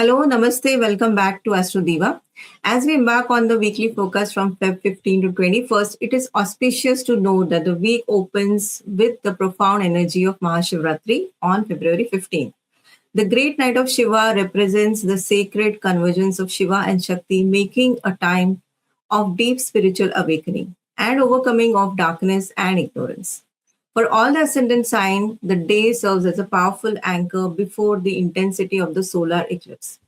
Hello, namaste, welcome back to Astro Diva. As we embark on the weekly focus from Feb 15 to 21st, it is auspicious to note that the week opens with the profound energy of Mahashivratri on February 15th. The great night of Shiva represents the sacred convergence of Shiva and Shakti, making a time of deep spiritual awakening and overcoming of darkness and ignorance. For all the ascendant sign, the day serves as a powerful anchor before the intensity of the solar eclipse.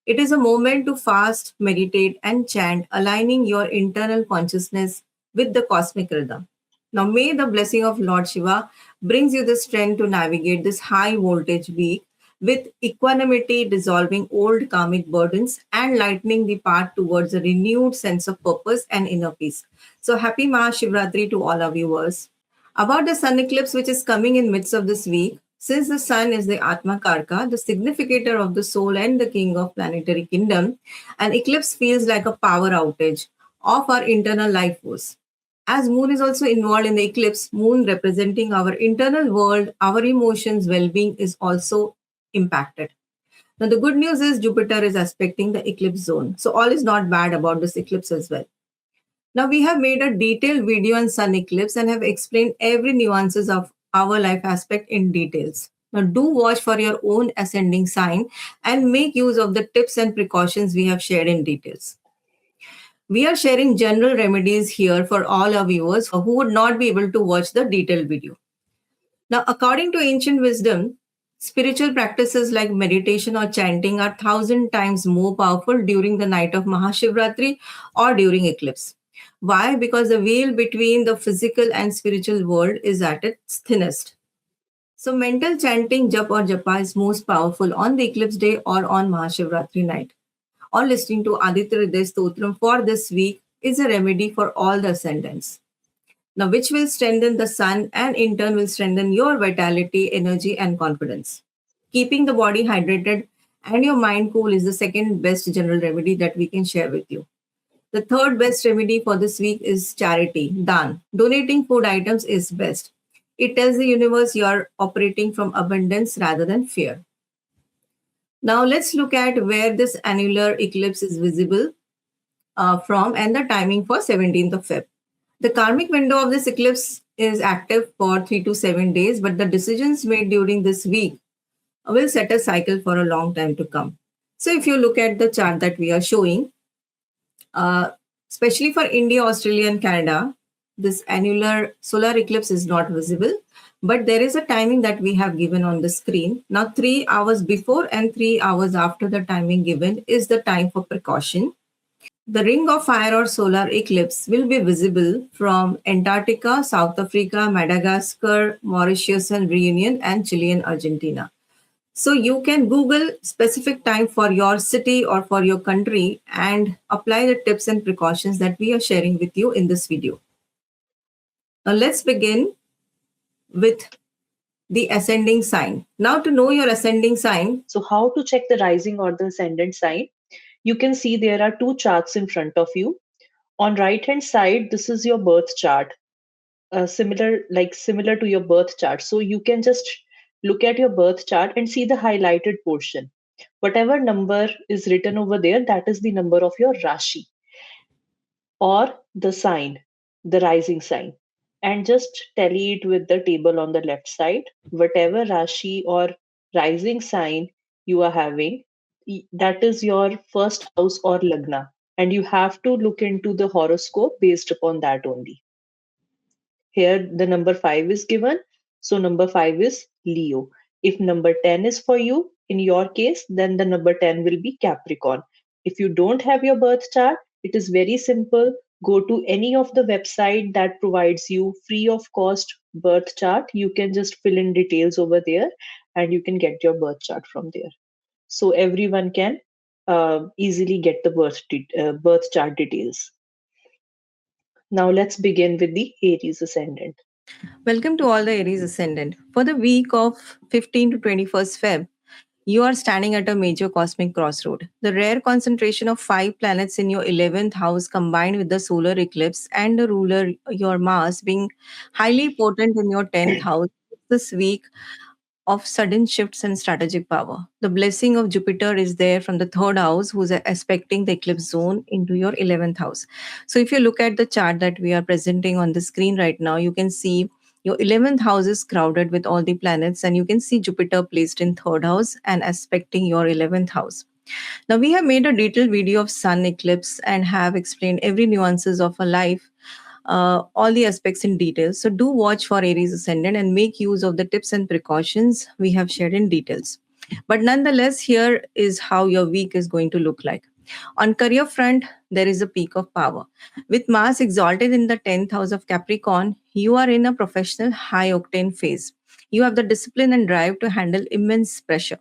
It is a moment to fast, meditate, and chant, aligning your internal consciousness with the cosmic rhythm. Now, may the blessing of Lord Shiva brings you the strength to navigate this high voltage week with equanimity, dissolving old karmic burdens and lightening the path towards a renewed sense of purpose and inner peace. So, happy Mahashivratri to all our viewers. About the sun eclipse, which is coming in midst of this week, since the sun is the Atma Karka, the significator of the soul and the king of planetary kingdom, an eclipse feels like a power outage of our internal life force. As moon is also involved in the eclipse, moon representing our internal world, our emotions, well-being is also impacted. Now, the good news is Jupiter is aspecting the eclipse zone. So all is not bad about this eclipse as well. Now we have made a detailed video on sun eclipse and have explained every nuances of our life aspect in details. Now do watch for your own ascending sign and make use of the tips and precautions we have shared in details. We are sharing general remedies here for all our viewers who would not be able to watch the detailed video. Now, according to ancient wisdom, spiritual practices like meditation or chanting are 1,000 times more powerful during the night of Mahashivratri or during eclipse. Why? Because the veil between the physical and spiritual world is at its thinnest. So, mental chanting, jap or japa is most powerful on the eclipse day or on Mahashivratri night. Or listening to Aditya Hriday Stotram for this week is a remedy for all the ascendants. Now, which will strengthen the sun and in turn will strengthen your vitality, energy, and confidence. Keeping the body hydrated and your mind cool is the second best general remedy that we can share with you. The third best remedy for this week is charity, dan. Donating food items is best. It tells the universe you are operating from abundance rather than fear. Now, let's look at where this annular eclipse is visible from and the timing for 17th of Feb. The karmic window of this eclipse is active for 3 to 7 days, but the decisions made during this week will set a cycle for a long time to come. So, if you look at the chart that we are showing, uh, especially for India, Australia, and Canada, this annular solar eclipse is not visible, but there is a timing that we have given on the screen. Now, 3 hours before and 3 hours after the timing given is the time for precaution. The ring of fire or solar eclipse will be visible from Antarctica, South Africa, Madagascar, Mauritius and Reunion, and Chile and Argentina. So you can Google specific time for your city or for your country and apply the tips and precautions that we are sharing with you in this video. Now let's begin with the ascending sign. Now to know your ascending sign. So how to check the rising or the ascendant sign? You can see there are two charts in front of you. On right hand side, this is your birth chart, similar to your birth chart. So you can just look at your birth chart and see the highlighted portion. Whatever number is written over there, that is the number of your Rashi or the sign, the rising sign. And just tally it with the table on the left side. Whatever Rashi or rising sign you are having, that is your first house or Lagna. And you have to look into the horoscope based upon that only. Here, the number 5 is given. So, number 5 is Leo. If number 10 is for you, in your case, then the number 10 will be Capricorn. If you don't have your birth chart, it is very simple. Go to any of the website that provides you free of cost birth chart. You can just fill in details over there and you can get your birth chart from there. So everyone can easily get the birth chart details. Now let's begin with the Aries ascendant. Welcome to all the Aries ascendant. For the week of 15 to 21st Feb, you are standing at a major cosmic crossroad. The rare concentration of 5 planets in your 11th house combined with the solar eclipse and the ruler, your Mars, being highly potent in your 10th house this week of sudden shifts and strategic power. The blessing of Jupiter is there from the third house, who's aspecting the eclipse zone into your 11th house. So, if you look at the chart that we are presenting on the screen right now, you can see your 11th house is crowded with all the planets, and you can see Jupiter placed in third house and aspecting your 11th house. Now, we have made a detailed video of sun eclipse and have explained every nuances of a life, all the aspects in detail. So do watch for Aries ascendant and make use of the tips and precautions we have shared in details. But nonetheless, here is how your week is going to look like. On career front, there is a peak of power. With Mars exalted in the 10th house of Capricorn, you are in a professional high octane phase. You have the discipline and drive to handle immense pressure.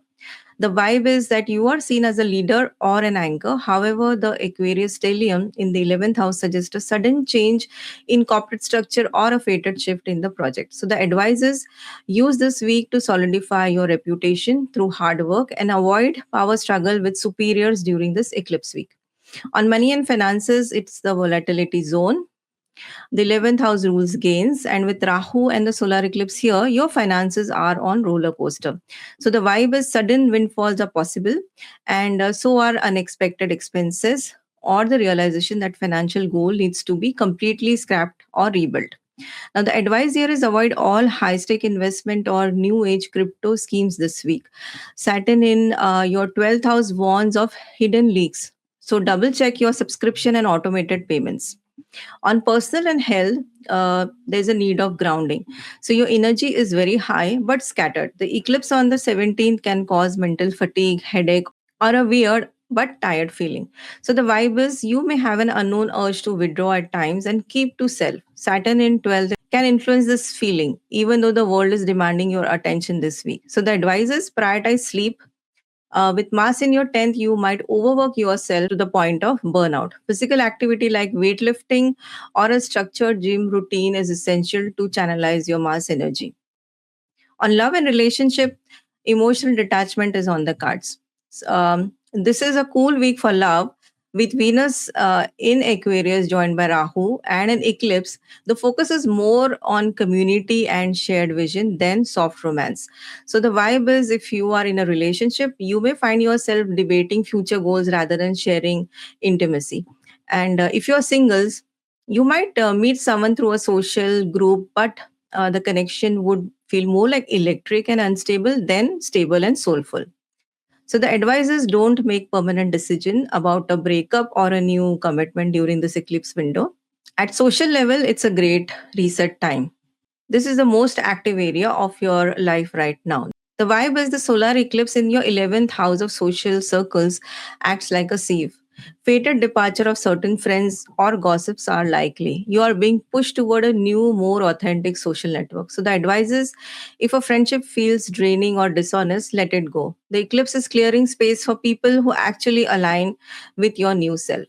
The vibe is that you are seen as a leader or an anchor. However, the Aquarius stellium in the 11th house suggests a sudden change in corporate structure or a fated shift in the project. So, the advice is use this week to solidify your reputation through hard work and avoid power struggle with superiors during this eclipse week. On money and finances, it's the volatility zone. The 11th house rules gains, and with Rahu and the solar eclipse here, your finances are on roller coaster. So the vibe is sudden windfalls are possible, and so are unexpected expenses or the realization that financial goal needs to be completely scrapped or rebuilt. Now, the advice here is avoid all high stake investment or new age crypto schemes this week. Saturn in your 12th house warns of hidden leaks. So, double check your subscription and automated payments. On personal and health, there's a need of grounding. So your energy is very high but scattered. The eclipse on the 17th can cause mental fatigue, headache, or a weird but tired feeling. So the vibe is you may have an unknown urge to withdraw at times and keep to self. Saturn in 12th can influence this feeling, even though the world is demanding your attention this week. So the advice is prioritize sleep, with Mars in your 10th, you might overwork yourself to the point of burnout. Physical activity like weightlifting or a structured gym routine is essential to channelize your Mars energy. On love and relationship, emotional detachment is on the cards. This is a cool week for love. With Venus in Aquarius joined by Rahu and an eclipse, the focus is more on community and shared vision than soft romance. So, the vibe is if you are in a relationship, you may find yourself debating future goals rather than sharing intimacy. And if you're singles, you might meet someone through a social group, but the connection would feel more like electric and unstable than stable and soulful. So the advice is don't make permanent decision about a breakup or a new commitment during this eclipse window. At social level, it's a great reset time. This is the most active area of your life right now. The vibe is the solar eclipse in your 11th house of social circles acts like a sieve. Fated departure of certain friends or gossips are likely. You are being pushed toward a new, more authentic social network. So, the advice is if a friendship feels draining or dishonest, let it go. The eclipse is clearing space for people who actually align with your new self.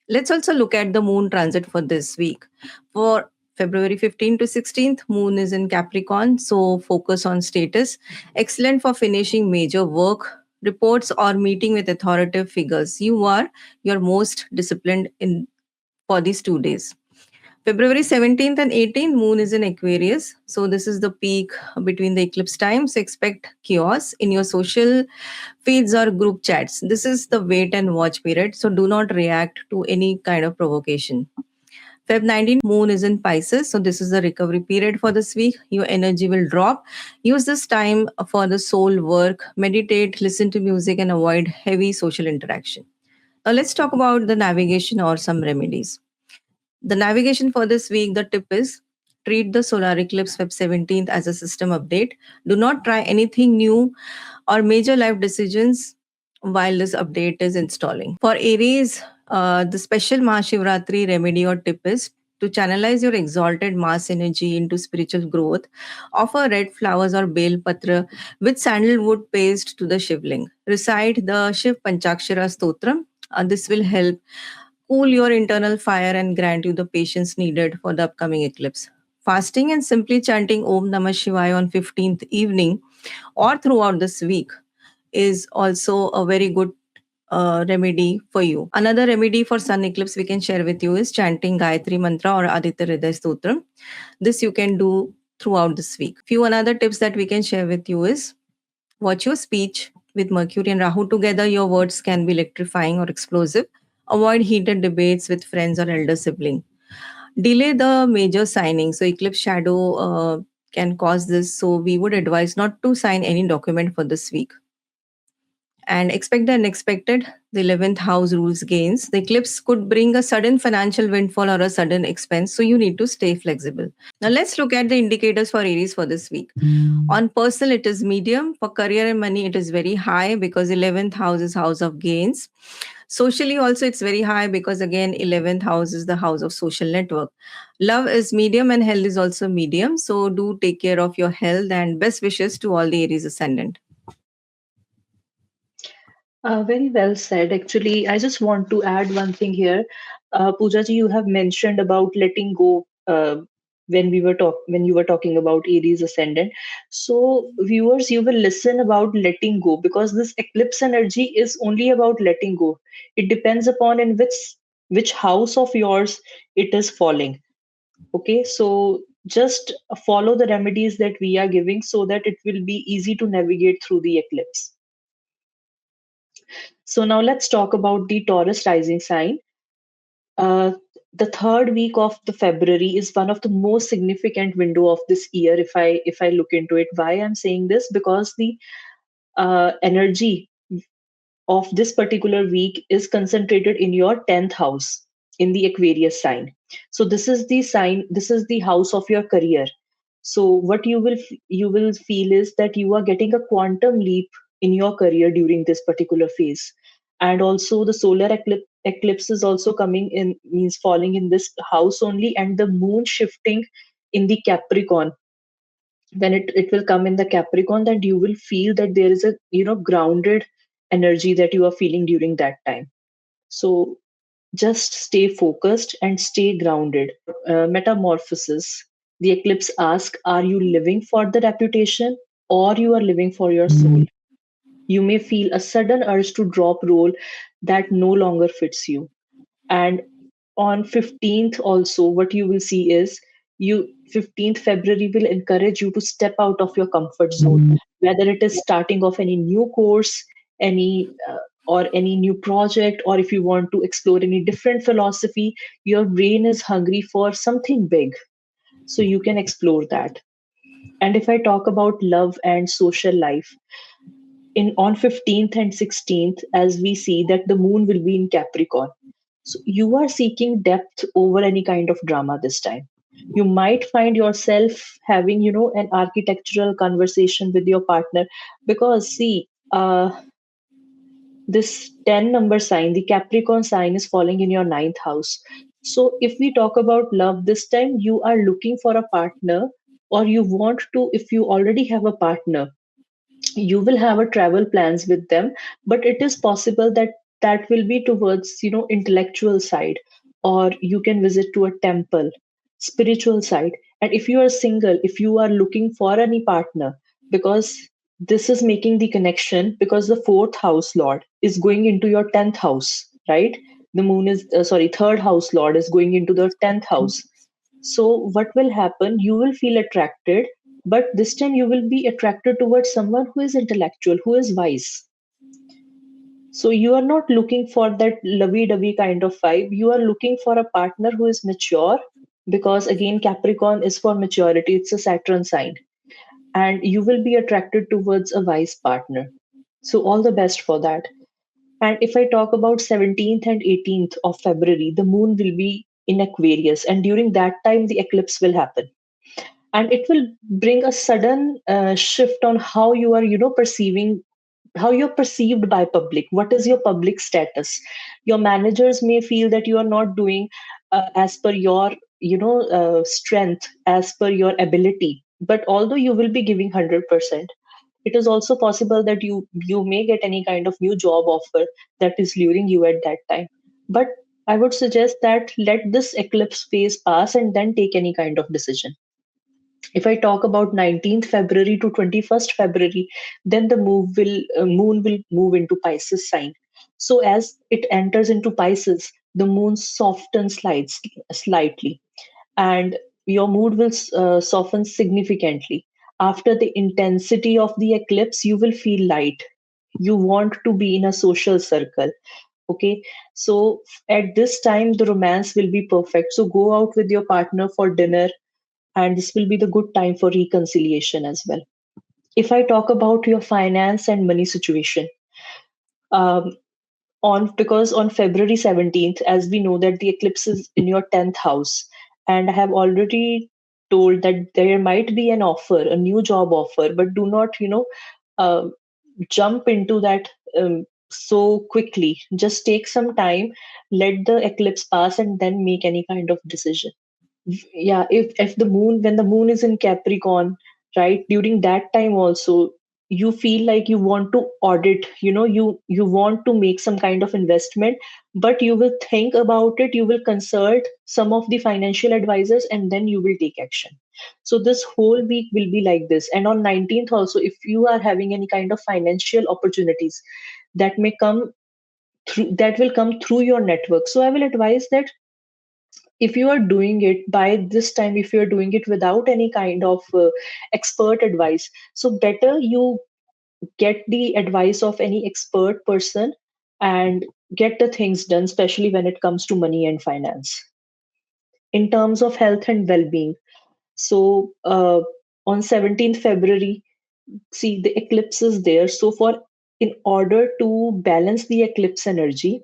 Let's also look at the moon transit for this week. For February 15th to 16th, moon is in Capricorn, so focus on status. Excellent for finishing major work, reports, or meeting with authoritative figures. You are your most disciplined in for these 2 days. February 17th and 18th, moon is in Aquarius. So this is the peak between the eclipse times. Expect chaos in your social feeds or group chats. This is the wait and watch period. So do not react to any kind of provocation. Feb 19th, moon is in Pisces. So this is the recovery period for this week. Your energy will drop. Use this time for the soul work, meditate, listen to music, and avoid heavy social interaction. Now let's talk about the navigation or some remedies. The navigation for this week, the tip is treat the solar eclipse Feb 17th as a system update. Do not try anything new or major life decisions while this update is installing. For Aries, the special Mahashivratri remedy or tip is to channelize your exalted Mars energy into spiritual growth. Offer red flowers or bale patra with sandalwood paste to the shivling. Recite the Shiv Panchakshara Stotram. This will help cool your internal fire and grant you the patience needed for the upcoming eclipse. Fasting and simply chanting Om Namah Shivaya on 15th evening or throughout this week is also a very good remedy for you. Another remedy for sun eclipse we can share with you is chanting Gayatri Mantra or Aditya Hriday Stotram. This you can do throughout this week. Few another tips that we can share with you is watch your speech. With Mercury and Rahu together, your words can be electrifying or explosive. Avoid heated debates with friends or elder sibling. Delay the major signing. So eclipse shadow can cause this. So we would advise not to sign any document for this week. And expect the unexpected. The 11th house rules gains. The eclipse could bring a sudden financial windfall or a sudden expense. So you need to stay flexible. Now let's look at the indicators for Aries for this week. On personal, it is medium. For career and money, it is very high because 11th house is house of gains. Socially, also, it's very high because again, 11th house is the house of social network. Love is medium and health is also medium. So do take care of your health and best wishes to all the Aries ascendant. Very well said. Actually, I just want to add one thing here. Pooja ji, you have mentioned about letting go when you were talking about Aries ascendant. So, viewers, you will listen about letting go because this eclipse energy is only about letting go. It depends upon in which house of yours it is falling. Okay, so just follow the remedies that we are giving so that it will be easy to navigate through the eclipse. So now let's talk about the Taurus rising sign. Uh, the third week of the February is one of the most significant window of this year. If I look into it, why I'm saying this because the energy of this particular week is concentrated in your 10th house in the Aquarius sign. So this is the sign. This is the house of your career. So what you will feel is that you are getting a quantum leap in your career during this particular phase. And also the eclipse is also coming in, means falling in this house only, and the moon shifting in the Capricorn. When it will come in the Capricorn, then you will feel that there is a grounded energy that you are feeling during that time. So just stay focused and stay grounded. Metamorphosis. The eclipse asks, are you living for the reputation or you are living for your soul? You may feel a sudden urge to drop role that no longer fits you. And on 15th also, what you will see is 15th February will encourage you to step out of your comfort zone, whether it is starting off any new course, any or any new project, or if you want to explore any different philosophy. Your brain is hungry for something big, so you can explore that. And if I talk about love and social life, in on 15th and 16th, as we see that the moon will be in Capricorn, so you are seeking depth over any kind of drama this time. You might find yourself having an architectural conversation with your partner, because see, this 10 number sign, the Capricorn sign, is falling in your ninth house. So if we talk about love this time, you are looking for a partner, or you want to, if you already have a partner, you will have a travel plans with them, but it is possible that that will be towards intellectual side, or you can visit to a temple, spiritual side. And if you are single, if you are looking for any partner, because this is making the connection, because the fourth house lord is going into your 10th house, right? The moon is sorry, third house lord is going into the 10th house. So, what will happen? You will feel attracted, but this time you will be attracted towards someone who is intellectual, who is wise. So, you are not looking for that lovey dovey kind of vibe. You are looking for a partner who is mature, because again, Capricorn is for maturity, it's a Saturn sign, and you will be attracted towards a wise partner. So, all the best for that. And if I talk about 17th and 18th of February, the moon will be in Aquarius, and during that time, the eclipse will happen. And it will bring a sudden shift on how you are, perceiving, how you're perceived by public. What is your public status? Your managers may feel that you are not doing as per your, strength, as per your ability. But although you will be giving 100%, it is also possible that you may get any kind of new job offer that is luring you at that time. But I would suggest that let this eclipse phase pass and then take any kind of decision. If I talk about 19th February to 21st February, then the moon will move into Pisces sign. So as it enters into Pisces, the moon softens slightly, and your mood will soften significantly. After the intensity of the eclipse, you will feel light. You want to be in a social circle. Okay, so at this time, the romance will be perfect. So go out with your partner for dinner, and this will be the good time for reconciliation as well. If I talk about your finance and money situation, um, on because on February 17th, as we know that the eclipse is in your 10th house, and I have already told that there might be an offer, a new job offer, but do not, uh, jump into that so quickly. Just take some time, let the eclipse pass, and then make any kind of decision. Yeah, if the moon, when the moon is in Capricorn, right, during that time also, you feel like you want to audit, you want to make some kind of investment, but you will think about it, you will consult some of the financial advisors, and then you will take action. So this whole week will be like this. And on 19th also, if you are having any kind of financial opportunities that may come through, that will come through your network, so I will advise that if you are doing it by this time, if you are doing it without any kind of expert advice, so better you get the advice of any expert person and get the things done, especially when it comes to money and finance. In terms of health and well-being, so on 17th February, see, the eclipse is there. So for, in order to balance the eclipse energy,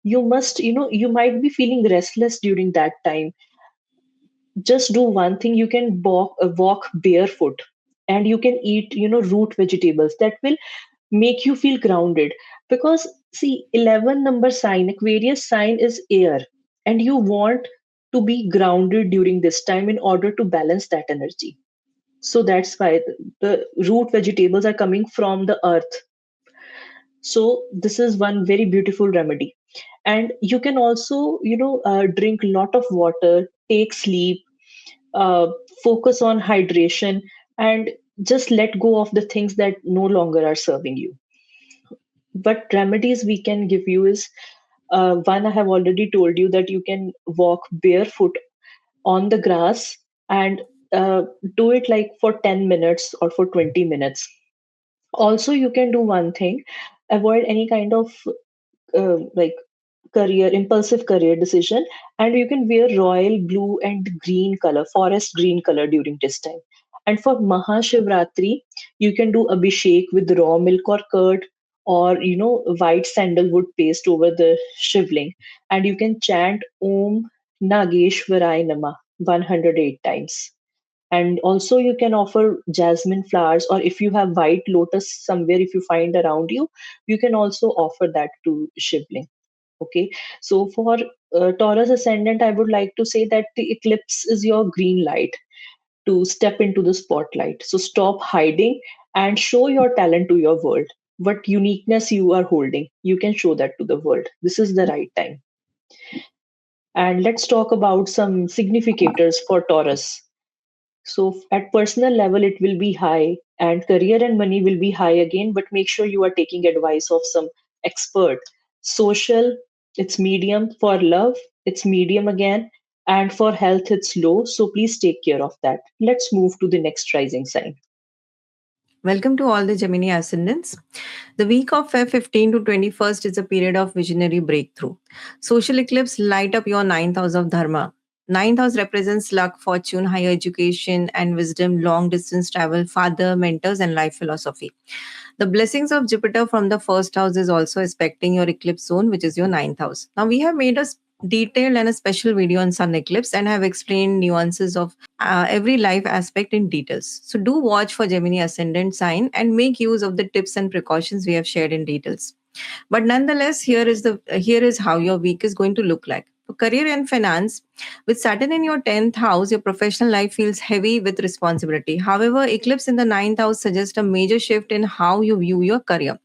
you must, you might be feeling restless during that time. Just do one thing. You can walk barefoot, and you can eat, root vegetables that will make you feel grounded. Because see, 11 number sign, Aquarius sign, is air, and you want to be grounded during this time in order to balance that energy. So that's why the root vegetables are coming from the earth. So this is one very beautiful remedy. And you can also, drink a lot of water, take sleep, uh, focus on hydration, and just let go of the things that no longer are serving you. But remedies we can give you is, one, I have already told you that you can walk barefoot on the grass, and uh, do it like for 10 minutes or for 20 minutes. Also, you can do one thing: avoid any kind of like impulsive career decision, and you can wear royal blue and green color, forest green color during this time. And for Mahashivratri, you can do abhishek with raw milk or curd, or white sandalwood paste over the shivling, and you can chant Om Nageshwarai Nama 108 times. And also you can offer jasmine flowers, or if you have white lotus somewhere, if you find around you, you can also offer that to shivling. Okay, so for Taurus ascendant, I would like to say that the eclipse is your green light to step into the spotlight. So stop hiding and show your talent to your world. What uniqueness you are holding, you can show that to the world. This is the right time. And let's talk about some significators for Taurus. So at personal level, it will be high, and career and money will be high again, but make sure you are taking advice of some expert. Social, it's medium. For love, it's medium again. And for health, it's low. So please take care of that. Let's move to the next rising sign. Welcome to all the Gemini ascendants. The week of Feb 15 to 21st is a period of visionary breakthrough. Social eclipse light up your ninth house of Dharma. Ninth house represents luck, fortune, higher education, and wisdom, long distance travel, father, mentors, and life philosophy. The blessings of Jupiter from the first house is also aspecting your eclipse zone, which is your ninth house. Now, we have made a detailed and a special video on sun eclipse and have explained nuances of every life aspect in details. So, do watch for Gemini ascendant sign and make use of the tips and precautions we have shared in details. But nonetheless, here is how your week is going to look like. For career and finance, with Saturn in your 10th house, your professional life feels heavy with responsibility. However, eclipse in the ninth house suggests a major shift in how you view your career.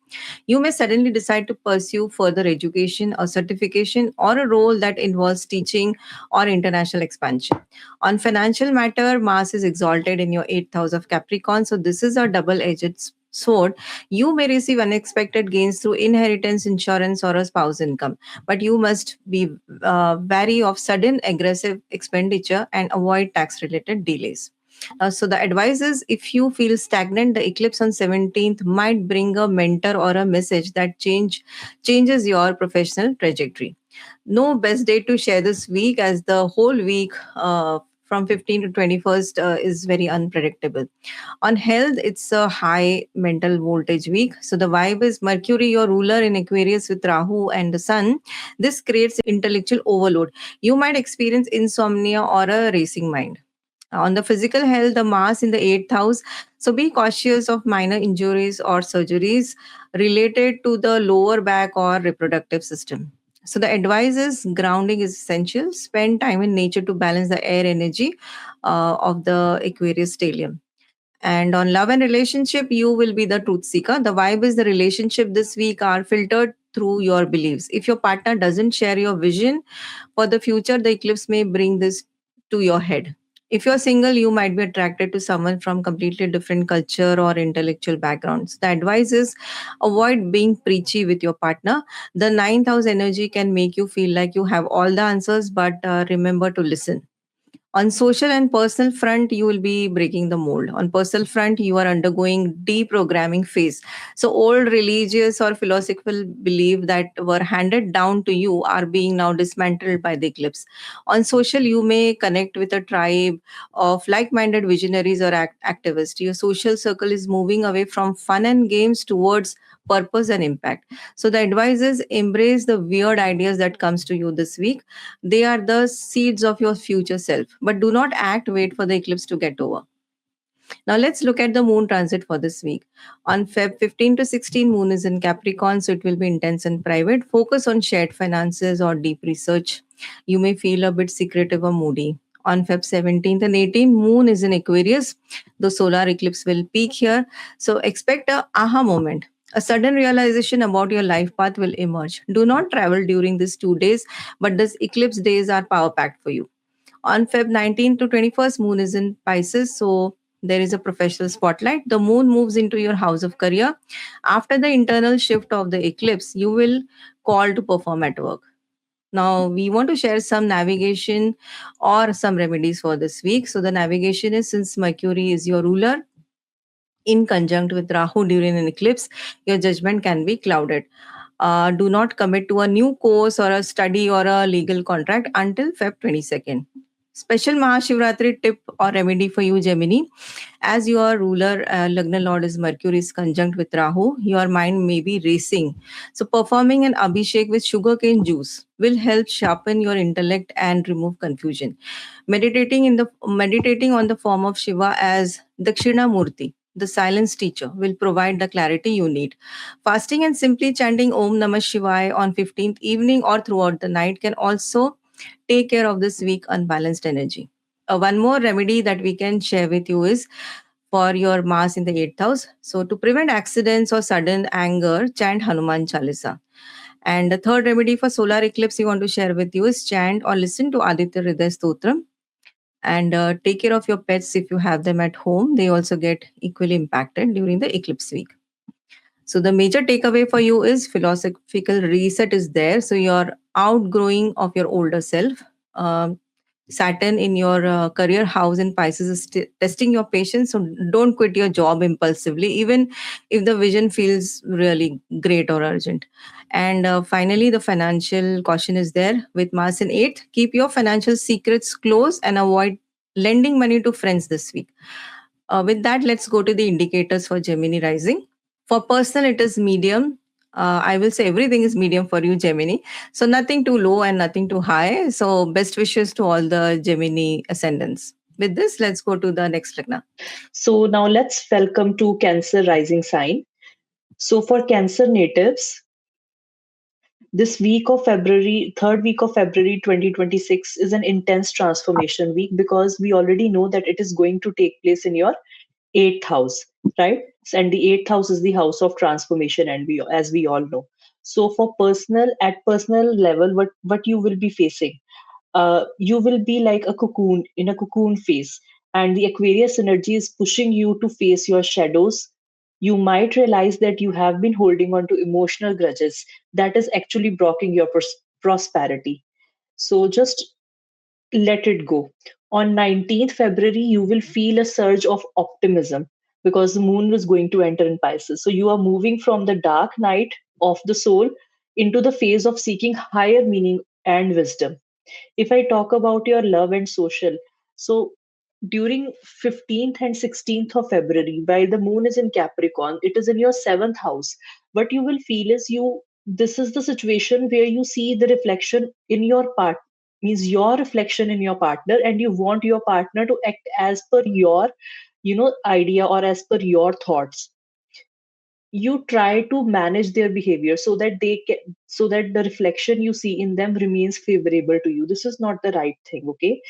You may suddenly decide to pursue further education or certification or a role that involves teaching or international expansion. On financial matter, Mars is exalted in your 8th house of Capricorn, so this is a double-edged sword, you may receive unexpected gains through inheritance, insurance, or a spouse income. But you must be wary of sudden aggressive expenditure and avoid tax related delays. So the advice is, if you feel stagnant, the eclipse on 17th might bring a mentor or a message that changes your professional trajectory. No best day to share this week, as the whole week from 15 to 21st is very unpredictable. On health, it's a high mental voltage week. So the vibe is Mercury, your ruler in Aquarius with Rahu and the Sun. This creates intellectual overload. You might experience insomnia or a racing mind. On the physical health, the Mars in the eighth house. So be cautious of minor injuries or surgeries related to the lower back or reproductive system. So the advice is grounding is essential. Spend time in nature to balance the air energy of the Aquarius stellium. And on love and relationship, you will be the truth seeker. The vibe is the relationship this week are filtered through your beliefs. If your partner doesn't share your vision for the future, the eclipse may bring this to your head. If you're single, you might be attracted to someone from completely different culture or intellectual backgrounds. The advice is avoid being preachy with your partner. The ninth house energy can make you feel like you have all the answers, but remember to listen. On social and personal front, you will be breaking the mold. On personal front, you are undergoing deprogramming phase. So old religious or philosophical belief that were handed down to you are being now dismantled by the eclipse. On social, you may connect with a tribe of like-minded visionaries or activists. Your social circle is moving away from fun and games towards purpose and impact. So the advice is embrace the weird ideas that comes to you this week. They are the seeds of your future self. But do not act, wait for the eclipse to get over. Now let's look at the moon transit for this week. On Feb 15 to 16, moon is in Capricorn, so it will be intense and private. Focus on shared finances or deep research. You may feel a bit secretive or moody. On Feb 17th and 18th, moon is in Aquarius. The solar eclipse will peak here. So expect a aha moment. A sudden realization about your life path will emerge. Do not travel during these 2 days, but these eclipse days are power packed for you. On Feb 19th to 21st, moon is in Pisces, so there is a professional spotlight. The moon moves into your house of career. After the internal shift of the eclipse, you will call to perform at work. Now, we want to share some navigation or some remedies for this week. So, the navigation is, since Mercury is your ruler, in conjunct with Rahu during an eclipse, your judgment can be clouded. Do not commit to a new course or a study or a legal contract until Feb 22nd. Special Mahashivratri tip or remedy for you, Gemini. As your ruler, Lagna Lord is Mercury is conjunct with Rahu, your mind may be racing. So, performing an abhishek with sugarcane juice will help sharpen your intellect and remove confusion. Meditating on the form of Shiva as Dakshina Murti, the silence teacher, will provide the clarity you need. Fasting and simply chanting Om Namah Shivaya on 15th evening or throughout the night can also take care of this weak unbalanced energy. One more remedy that we can share with you is for your Mars in the 8th house. So, to prevent accidents or sudden anger, chant Hanuman Chalisa. And the third remedy for solar eclipse we want to share with you is chant or listen to Aditya Hriday Stotram. And take care of your pets if you have them at home. They also get equally impacted during the eclipse week. So the major takeaway for you is philosophical reset is there. So you're outgrowing of your older self. Saturn in your career house in Pisces is testing your patience. So don't quit your job impulsively, even if the vision feels really great or urgent. And finally, the financial caution is there with Mars in 8th. Keep your financial secrets close and avoid lending money to friends this week. With that, let's go to the indicators for Gemini rising. For personal, it is medium. I will say everything is medium for you, Gemini. So nothing too low and nothing too high. So best wishes to all the Gemini ascendants. With this, let's go to the next Lagna. So now let's welcome to Cancer rising sign. So for Cancer natives, this week of February, third week of February 2026 is an intense transformation week because we already know that it is going to take place in your eighth house, right? And the eighth house is the house of transformation, and as we all know. So for personal level, what you will be facing, you will be like a cocoon in a cocoon phase, and the Aquarius energy is pushing you to face your shadows, You might realize that you have been holding on to emotional grudges that is actually blocking your prosperity. So just let it go. On 19th February, you will feel a surge of optimism because the moon was going to enter in Pisces. So you are moving from the dark night of the soul into the phase of seeking higher meaning and wisdom. If I talk about your love and social, so during 15th and 16th of February, while the moon is in Capricorn, it is in your seventh house. What you will feel is this is the situation where you see the reflection in your part, means your reflection in your partner, and you want your partner to act as per your, idea or as per your thoughts. You try to manage their behavior so that so that the reflection you see in them remains favorable to you. This is not the right thing, okay?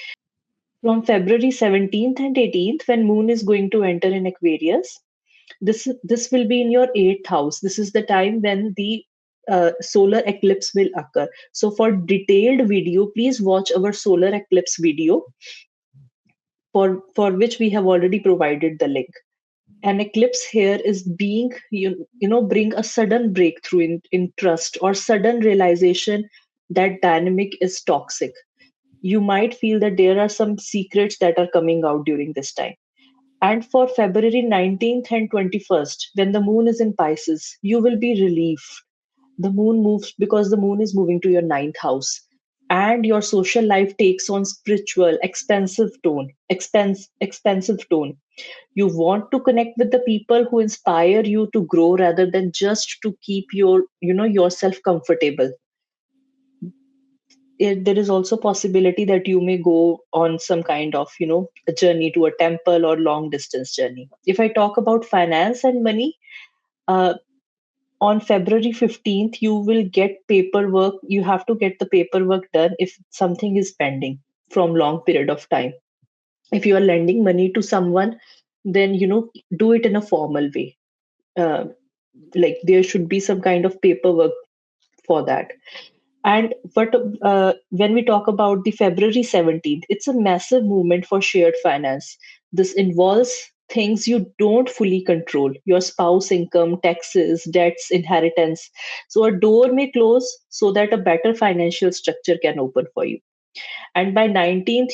From February 17th and 18th, when moon is going to enter in Aquarius, this will be in your eighth house. This is the time when the solar eclipse will occur. So for detailed video, please watch our solar eclipse video, for which we have already provided the link. An eclipse here is being, bring a sudden breakthrough in trust or sudden realization that dynamic is toxic. You might feel that there are some secrets that are coming out during this time. And for February 19th and 21st, when the moon is in Pisces, you will be relieved. The moon moves because the moon is moving to your ninth house. And your social life takes on spiritual, expensive tone. You want to connect with the people who inspire you to grow rather than just to keep yourself comfortable. There is also possibility that you may go on some kind of a journey to a temple or long distance journey. If I talk about finance and money, uh, on February 15th you will get paperwork. You have to get the paperwork done if something is pending from long period of time. If you are lending money to someone, then do it in a formal way. uh, like there should be some kind of paperwork for that. And but when we talk about the February 17th, it's a massive movement for shared finance. This involves things you don't fully control: your spouse income, taxes, debts, inheritance. So a door may close so that a better financial structure can open for you. And by 19th,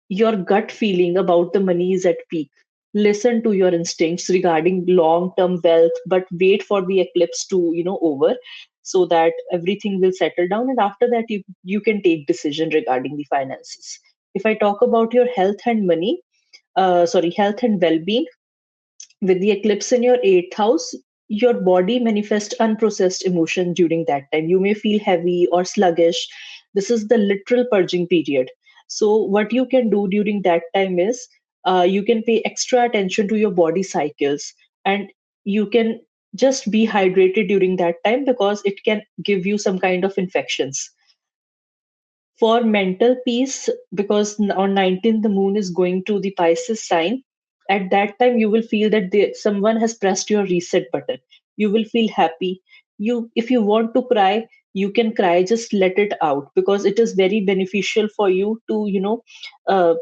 your gut feeling about the money is at peak. Listen to your instincts regarding long term wealth, but wait for the eclipse to over, so that everything will settle down, and after that you can take decision regarding the finances. If I talk about your health and well-being, with the eclipse in your eighth house, your body manifests unprocessed emotion during that time. You may feel heavy or sluggish. This is the literal purging period. So, what you can do during that time is you can pay extra attention to your body cycles, and you can just be hydrated during that time because it can give you some kind of infections. For mental peace, because on 19th the moon is going to the Pisces sign. At that time you will feel that someone has pressed your reset button. You will feel happy. If you want to cry, you can cry. Just let it out, because it is very beneficial for you to uh,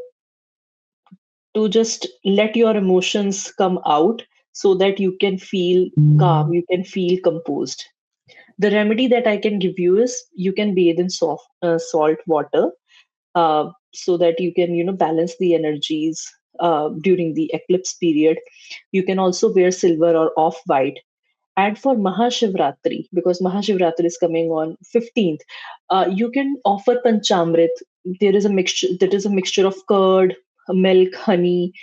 to just let your emotions come out, so that you can feel calm, you can feel composed. The remedy that I can give you is you can bathe in salt water, so that you can balance the energies during the eclipse period. You can also wear silver or off white. And for Mahashivratri, because Mahashivratri is coming on 15th, you can offer panchamrit. There is a mixture of curd, milk, honey,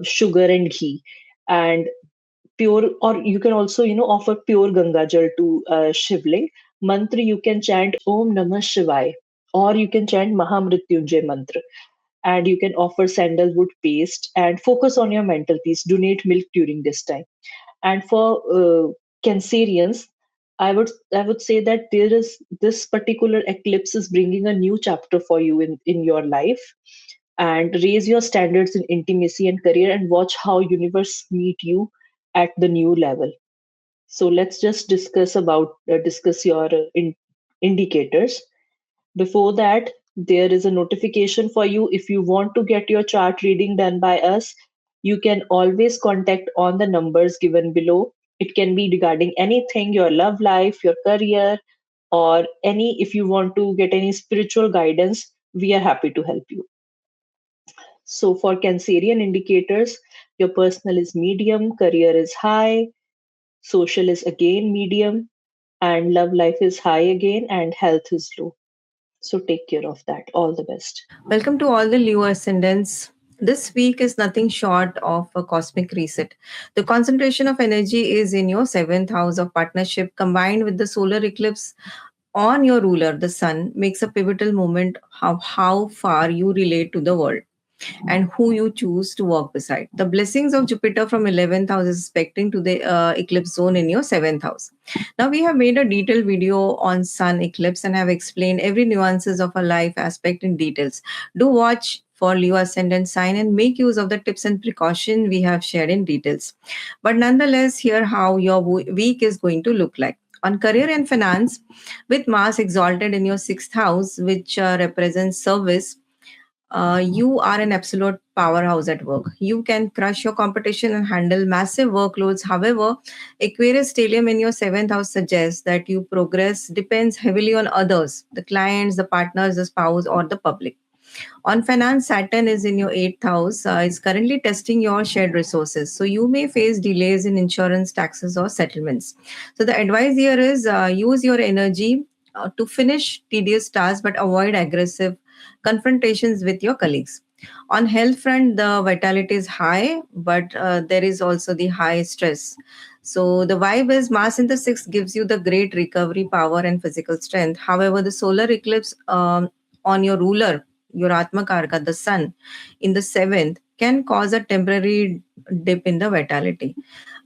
sugar and ghee, and pure, or you can also offer pure Ganga Jal to Shivling. Mantra, you can chant Om Namah Shivaya, or you can chant Mahamrityunjay mantra. And you can offer sandalwood paste and focus on your mental peace. Donate milk during this time. And for Cancerians, I would say that there is this particular eclipse is bringing a new chapter for you in your life. And raise your standards in intimacy and career, and watch how universe meet you at the new level. So let's just discuss your indicators. Before that, there is a notification for you. If you want to get your chart reading done by us, You can always contact on the numbers given below. It can be regarding anything, your love life, your career, or any, if you want to get any spiritual guidance, we are happy to help you. So for Cancerian indicators, your personal is medium, career is high, social is again medium, and love life is high again, and health is low. So take care of that. All the best. Welcome to all the Leo ascendants. This week is nothing short of a cosmic reset. The concentration of energy is in your seventh house of partnership, combined with the solar eclipse on your ruler, the sun, makes a pivotal moment of how far you relate to the world and who you choose to walk beside. The blessings of Jupiter from 11th house is aspecting to the eclipse zone in your 7th house. Now we have made a detailed video on sun eclipse and have explained every nuances of a life aspect in details. Do watch for Leo ascendant sign and make use of the tips and precaution we have shared in details. But nonetheless, here how your week is going to look like. On career and finance, with Mars exalted in your sixth house, which represents service, you are an absolute powerhouse at work. You can crush your competition and handle massive workloads. However, Aquarius stellium in your seventh house suggests that your progress depends heavily on others, the clients, the partners, the spouse, or the public. On finance, Saturn is in your eighth house. It's currently testing your shared resources. So you may face delays in insurance, taxes, or settlements. So the advice here is use your energy to finish tedious tasks, but avoid aggressive confrontations with your colleagues. On health front, the vitality is high, but there is also the high stress. So the vibe is Mars in the sixth gives you the great recovery power and physical strength. However, the solar eclipse on your ruler, your Atma Karka, the sun, in the seventh, can cause a temporary dip in the vitality.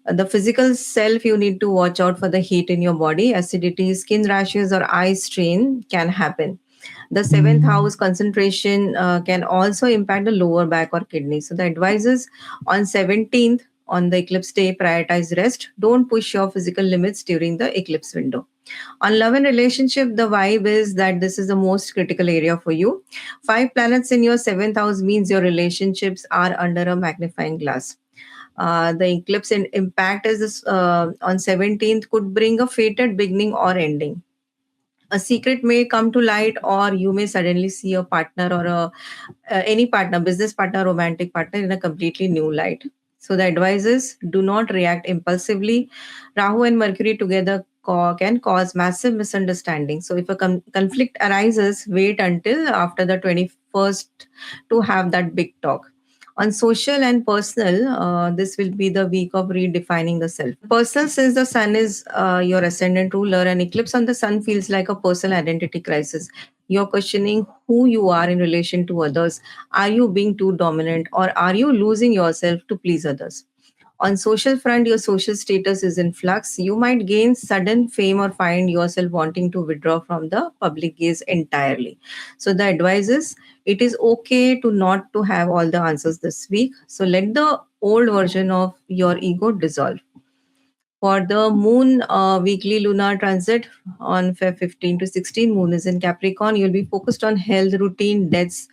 The physical self, you need to watch out for the heat in your body, acidity, skin rashes, or eye strain can happen. The seventh house concentration can also impact the lower back or kidney. So the advices on 17th on the eclipse day, prioritize rest. Don't push your physical limits during the eclipse window. On love and relationship, the vibe is that this is the most critical area for you. Five planets in your seventh house means your relationships are under a magnifying glass. The eclipse impact is this, on 17th could bring a fated beginning or ending. A secret may come to light, or you may suddenly see a partner or any partner, business partner, romantic partner, in a completely new light. So the advice is do not react impulsively. Rahu and Mercury together can cause massive misunderstanding. So if a conflict arises, wait until after the 21st to have that big talk. On social and personal, this will be the week of redefining the self. Personal, since the sun is your ascendant ruler, and eclipse on the sun feels like a personal identity crisis. You're questioning who you are in relation to others. Are you being too dominant, or are you losing yourself to please others? On social front, your social status is in flux. You might gain sudden fame or find yourself wanting to withdraw from the public gaze entirely. So the advice is it is okay to not to have all the answers this week. So let the old version of your ego dissolve. For the moon weekly lunar transit on Feb 15 to 16, moon is in Capricorn. You'll be focused on health, routine, deaths,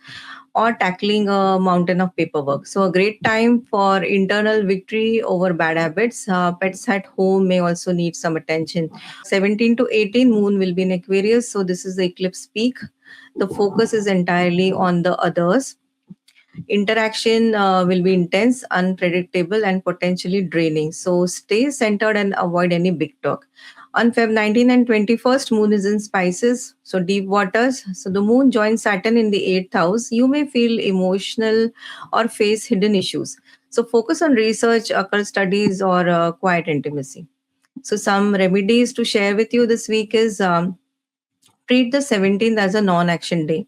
or tackling a mountain of paperwork. So, a great time for internal victory over bad habits. Pets at home may also need some attention. 17 to 18, moon will be in Aquarius. So, this is the eclipse peak. The focus is entirely on the others. Interaction will be intense, unpredictable, and potentially draining. So stay centered and avoid any big talk. On Feb 19 and 21st, moon is in Spices, so deep waters. So the moon joins Saturn in the 8th house. You may feel emotional or face hidden issues. So focus on research, occult studies, or quiet intimacy. So some remedies to share with you this week is treat the 17th as a non-action day.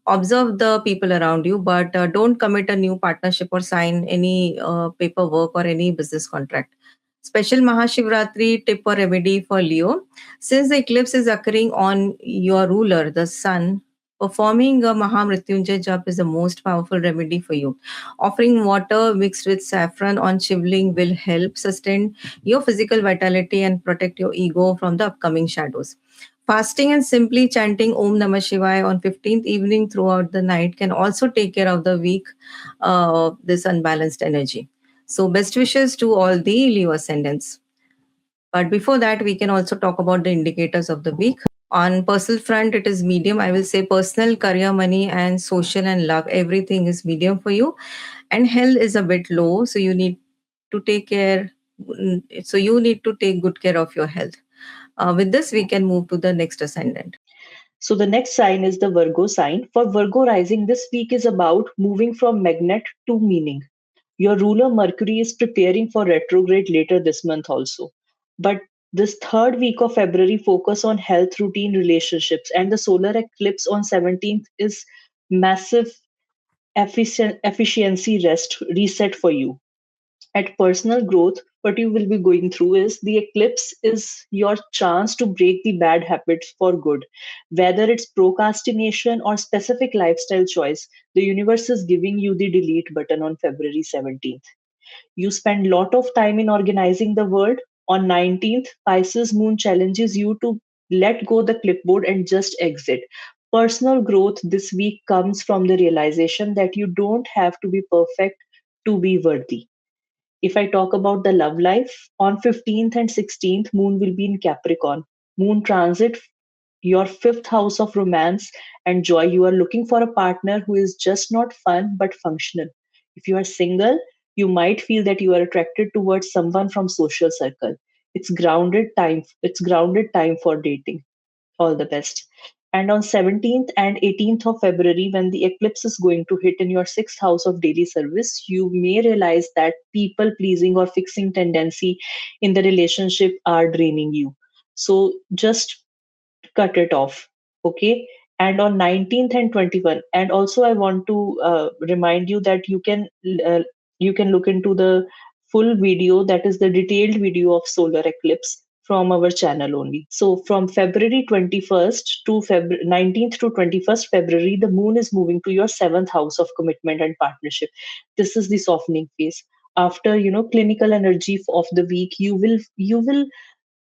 Observe the people around you, but don't commit a new partnership or sign any paperwork or any business contract. Special Mahashivratri tip or remedy for Leo. Since the eclipse is occurring on your ruler, the sun, performing a Mahamrityunjay jap is the most powerful remedy for you. Offering water mixed with saffron on shivling will help sustain your physical vitality and protect your ego from the upcoming shadows. Fasting and simply chanting Om Namah Shivaya on 15th evening throughout the night can also take care of the weak, this unbalanced energy. So, best wishes to all the Leo ascendants. But before that, we can also talk about the indicators of the week. On personal front, it is medium. I will say personal, career, money, and social and love. Everything is medium for you. And health is a bit low, so you need to take care. So you need to take good care of your health. With this, we can move to the next ascendant. So the next sign is the Virgo sign. For Virgo rising, this week is about moving from magnet to meaning. Your ruler Mercury is preparing for retrograde later this month also. But this third week of February focus on health, routine, relationships, and the solar eclipse on 17th is massive efficiency rest reset for you. At personal growth, what you will be going through is the eclipse is your chance to break the bad habits for good. Whether it's procrastination or specific lifestyle choice, the universe is giving you the delete button on February 17th. You spend lot of time in organizing the world. On 19th, Pisces moon challenges you to let go the clipboard and just exit. Personal growth this week comes from the realization that you don't have to be perfect to be worthy. If I talk about the love life, on 15th and 16th, Moon will be in Capricorn. Moon transit your fifth house of romance and joy. You are looking for a partner who is just not fun but functional. If you are single, you might feel that you are attracted towards someone from social circle. It's grounded time for dating. All the best. And on 17th and 18th of February, when the eclipse is going to hit in your sixth house of daily service, you may realize that people pleasing or fixing tendency in the relationship are draining you. So just cut it off. Okay. And on 19th and 21, and also I want to remind you that uh, you can look into the full video, that is the detailed video of solar eclipse from our channel only. So from February 21st to February 19th to 21st February, the moon is moving to your seventh house of commitment and partnership. This is the softening phase. After clinical energy of the week, you will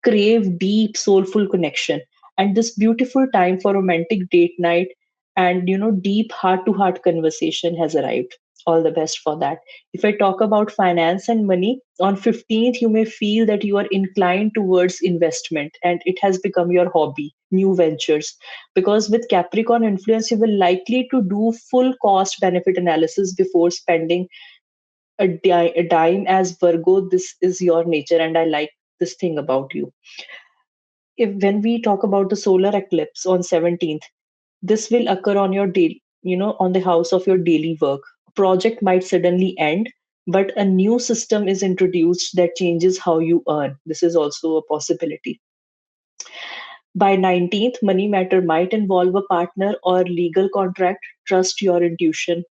crave deep soulful connection, and this beautiful time for romantic date night and deep heart to heart conversation has arrived. All the best for that. If I talk about finance and money, on 15th you may feel that you are inclined towards investment and it has become your hobby, new ventures, because with Capricorn influence you will likely to do full cost benefit analysis before spending a dime. As Virgo, this is your nature and I like this thing about you. If when we talk about the solar eclipse on 17th, this will occur on your daily, on the house of your daily work. Project might suddenly end, but a new system is introduced that changes how you earn. This is also a possibility. By 19th, money matter might involve a partner or legal contract. Trust your intuition,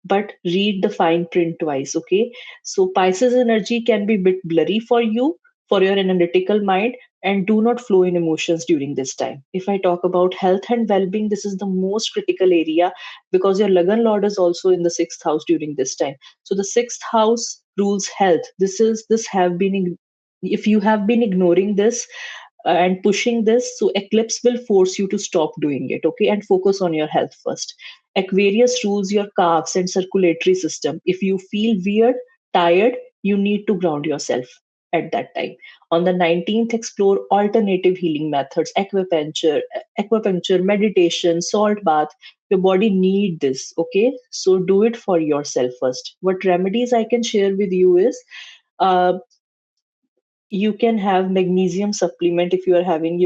but read the fine print twice. Okay. So Pisces energy can be a bit blurry for you, for your analytical mind, and do not flow in emotions during this time. If I talk about health and well-being, this is the most critical area because your Lagan Lord is also in the sixth house during this time. So the sixth house rules health. This have been if you have been ignoring this and pushing this, so eclipse will force you to stop doing it, okay, and focus on your health first. Aquarius rules your calves and circulatory system. If you feel weird, tired, you need to ground yourself at that time. On the 19th, explore alternative healing methods, acupuncture, meditation, salt bath. Your body need this, okay? So do it for yourself first. What remedies I can share with you is uh, you can have magnesium supplement if you are having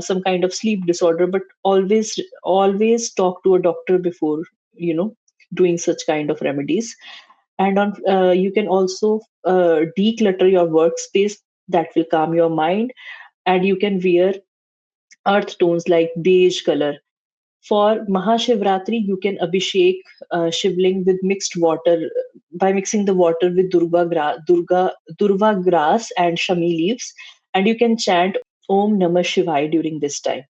some kind of sleep disorder, but always talk to a doctor before you know doing such kind of remedies. And on you can also declutter your workspace, that will calm your mind. And you can wear earth tones like beige color. For Mahashivratri, you can abhishek shivling with mixed water by mixing the water with Durva grass and shami leaves, and you can chant Om Namah Shivaya during this time.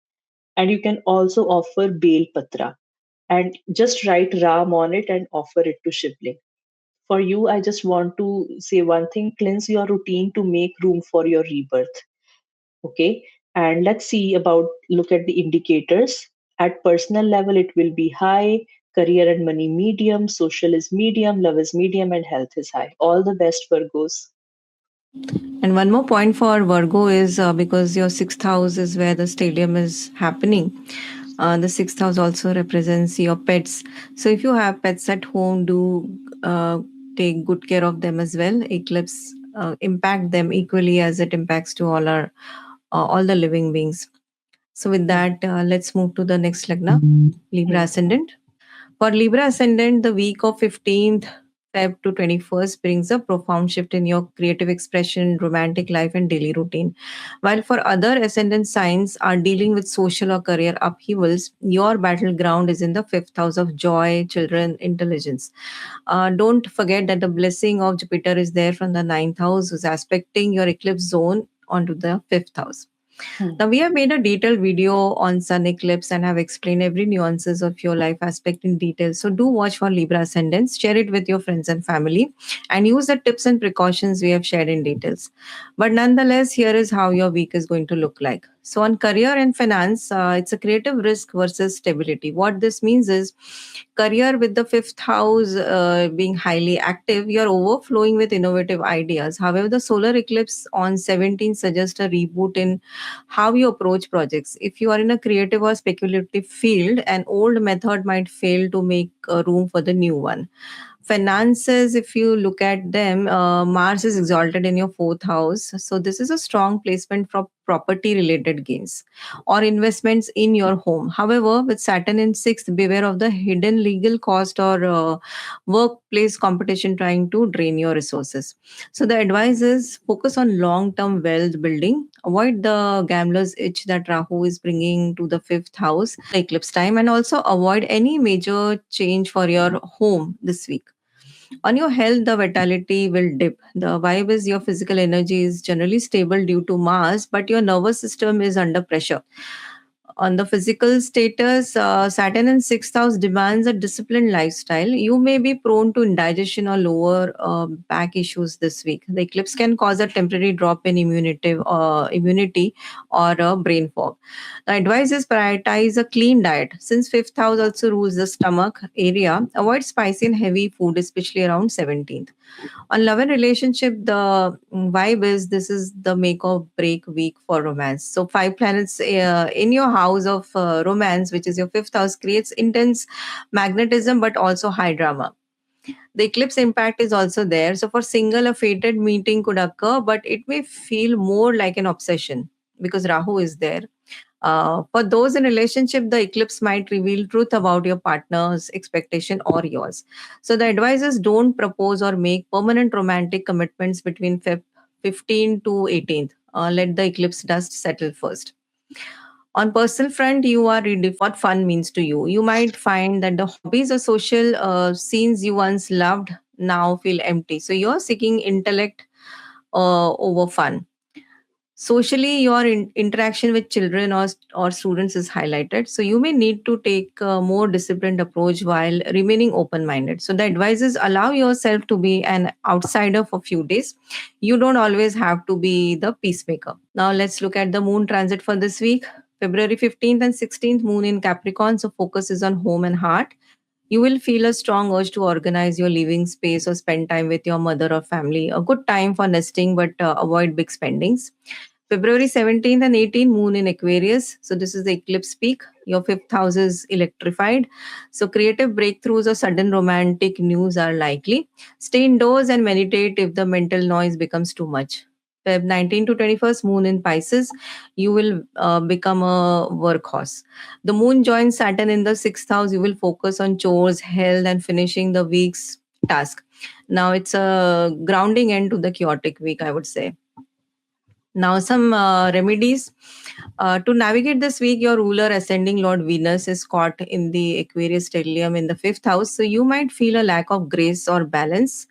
And you can also offer Bel Patra and just write Ram on it and offer it to Shivling. For you, I just want to say one thing: cleanse your routine to make room for your rebirth. Okay. And let's see about look at the indicators. At personal level, it will be high, career and money medium, social is medium, love is medium, and health is high. All the best, Virgos. And one more point for Virgo is because your sixth house is where the stadium is happening. The sixth house also represents your pets. So if you have pets at home, do take good care of them as well. Eclipse impact them equally as it impacts to all the living beings. So with Hmm. that, let's move to the next lagna, Libra Hmm. ascendant. For Libra ascendant, the week of 15th Feb to 21st brings a profound shift in your creative expression, romantic life, and daily routine. While for other ascendant signs are dealing with social or career upheavals, your battleground is in the fifth house of joy, children, intelligence. Don't forget that the blessing of Jupiter is there from the ninth house, who's aspecting your eclipse zone onto the fifth house. Hmm. Now we have made a detailed video on sun eclipse and have explained every nuances of your life aspect in detail. So do watch for Libra ascendants, share it with your friends and family, and use the tips and precautions we have shared in details. But nonetheless, here is how your week is going to look like. So on career and finance, it's a creative risk versus stability. What this means is career with the fifth house being highly active, you're overflowing with innovative ideas. However, the solar eclipse on 17 suggests a reboot in how you approach projects. If you are in a creative or speculative field, an old method might fail to make room for the new one. Finances, if you look at them, Mars is exalted in your fourth house. So, this is a strong placement for property related gains or investments in your home. However, with Saturn in sixth, beware of the hidden legal cost or workplace competition trying to drain your resources. So, the advice is focus on long term wealth building. Avoid the gambler's itch that Rahu is bringing to the fifth house, the eclipse time, and also avoid any major change for your home this week. On your health, the vitality will dip. The vibe is your physical energy is generally stable due to Mars, but your nervous system is under pressure. On the physical status, Saturn in sixth house demands a disciplined lifestyle. You may be prone to indigestion or lower back issues this week. The eclipse can cause a temporary drop in immunity or brain fog. The advice is prioritize a clean diet. Since fifth house also rules the stomach area, avoid spicy and heavy food, especially around 17th. On love and relationship, the vibe is this is the make or break week for romance. So five planets in your house of romance, which is your fifth house, creates intense magnetism but also high drama. The eclipse impact is also there. So for single, a fated meeting could occur, but it may feel more like an obsession because Rahu is there. For those in relationship, the eclipse might reveal truth about your partner's expectation or yours. So the advisors don't propose or make permanent romantic commitments between 15 to 18th. Let the eclipse dust settle first. On personal front, you are reading what fun means to you. You might find that the hobbies or social scenes you once loved now feel empty. So you're seeking intellect over fun. Socially, your interaction with children or students is highlighted. So you may need to take a more disciplined approach while remaining open minded. So the advice is allow yourself to be an outsider for a few days. You don't always have to be the peacemaker. Now let's look at the moon transit for this week. February 15th and 16th, moon in Capricorn. So focus is on home and heart. You will feel a strong urge to organize your living space or spend time with your mother or family. A good time for nesting, but avoid big spendings. February 17th and 18th, moon in Aquarius. So, this is the eclipse peak. Your fifth house is electrified. So, creative breakthroughs or sudden romantic news are likely. Stay indoors and meditate if the mental noise becomes too much. Feb 19 to 21st, moon in Pisces. You will become a workhorse. The moon joins Saturn in the sixth house. You will focus on chores, health, and finishing the week's task. Now, it's a grounding end to the chaotic week, I would say. Now, some remedies. To navigate this week, your ruler ascending Lord Venus is caught in the Aquarius stellium in the fifth house. So, you might feel a lack of grace or balance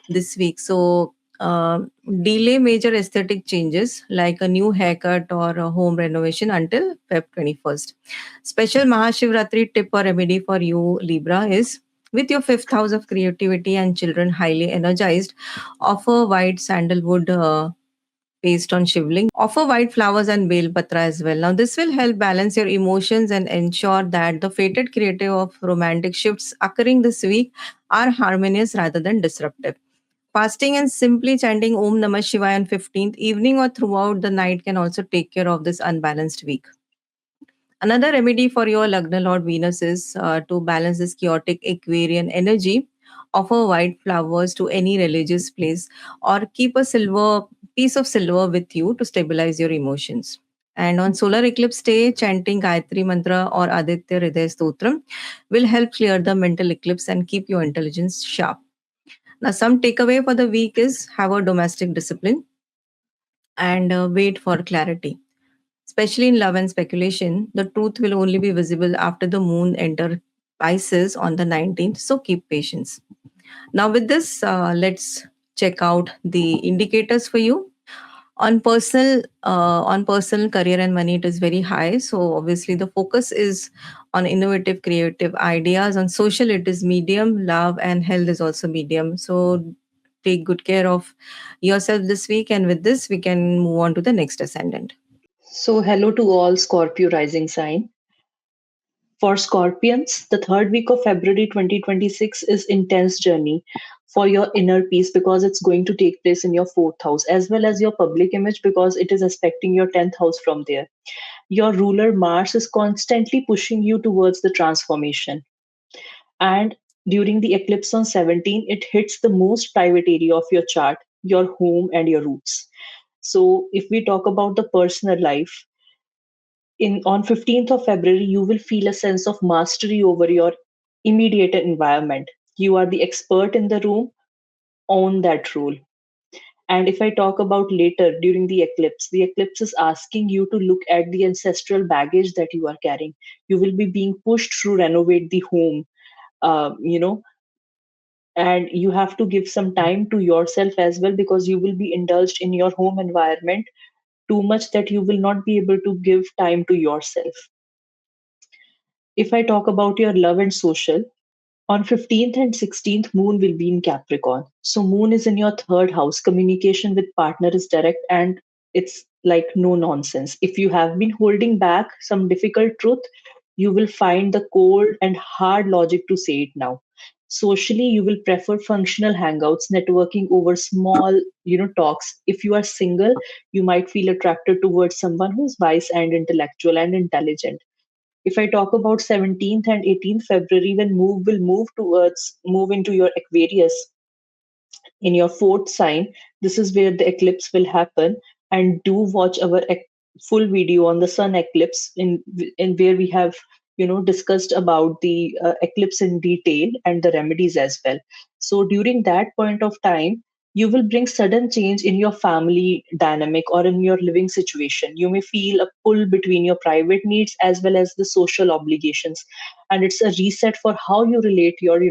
this week. So, uh, delay major aesthetic changes like a new haircut or a home renovation until Feb 21st. Special Mahashivratri tip or remedy for you, Libra, is with your fifth house of creativity and children highly energized, offer white sandalwood based on shivling. Offer white flowers and bel patra as well. Now, this will help balance your emotions and ensure that the fated creative of romantic shifts occurring this week are harmonious rather than disruptive. Fasting and simply chanting Om Namah Shivaya on 15th evening or throughout the night can also take care of this unbalanced week. Another remedy for your Lagna Lord Venus is to balance this chaotic Aquarian energy. Offer white flowers to any religious place or keep a silver piece of silver with you to stabilize your emotions. And on solar eclipse day, chanting Gayatri Mantra or Aditya Hridaya Stotram will help clear the mental eclipse and keep your intelligence sharp. Now, some takeaway for the week is have a domestic discipline and wait for clarity. Especially in love and speculation, the truth will only be visible after the moon enter Pisces on the 19th, so keep patience. Now, with this, let's check out the indicators for you. On personal career and money, it is very high. So obviously, the focus is on innovative, creative ideas. On social, it is medium. Love and health is also medium. So take good care of yourself this week. And with this, we can move on to the next ascendant. So, hello to all Scorpio rising sign. For Scorpions, the third week of February 2026 is intense journey for your inner peace because it's going to take place in your fourth house as well as your public image because it is aspecting your 10th house from there. Your ruler Mars is constantly pushing you towards the transformation. And during the eclipse on 17, it hits the most private area of your chart, your home and your roots. So if we talk about the personal life, in on 15th of February, you will feel a sense of mastery over your immediate environment. You are the expert in the room, own that role. And if I talk about later during the eclipse is asking you to look at the ancestral baggage that you are carrying. You will be being pushed to renovate the home, you know, and you have to give some time to yourself as well because you will be indulged in your home environment too much that you will not be able to give time to yourself. If I talk about your love and social, on 15th and 16th, Moon will be in Capricorn. So, Moon is in your third house. Communication with partner is direct and it's like no nonsense. If you have been holding back some difficult truth, you will find the cold and hard logic to say it now. Socially, you will prefer functional hangouts, networking over small, talks. If you are single, you might feel attracted towards someone who's wise and intellectual and intelligent. If I talk about 17th and 18th February, when move into your Aquarius in your fourth sign, this is where the eclipse will happen. And do watch our full video on the sun eclipse in where we have discussed about the eclipse in detail and the remedies as well. So during that point of time, you will bring sudden change in your family dynamic or in your living situation. You may feel a pull between your private needs as well as the social obligations, and it's a reset for how you relate your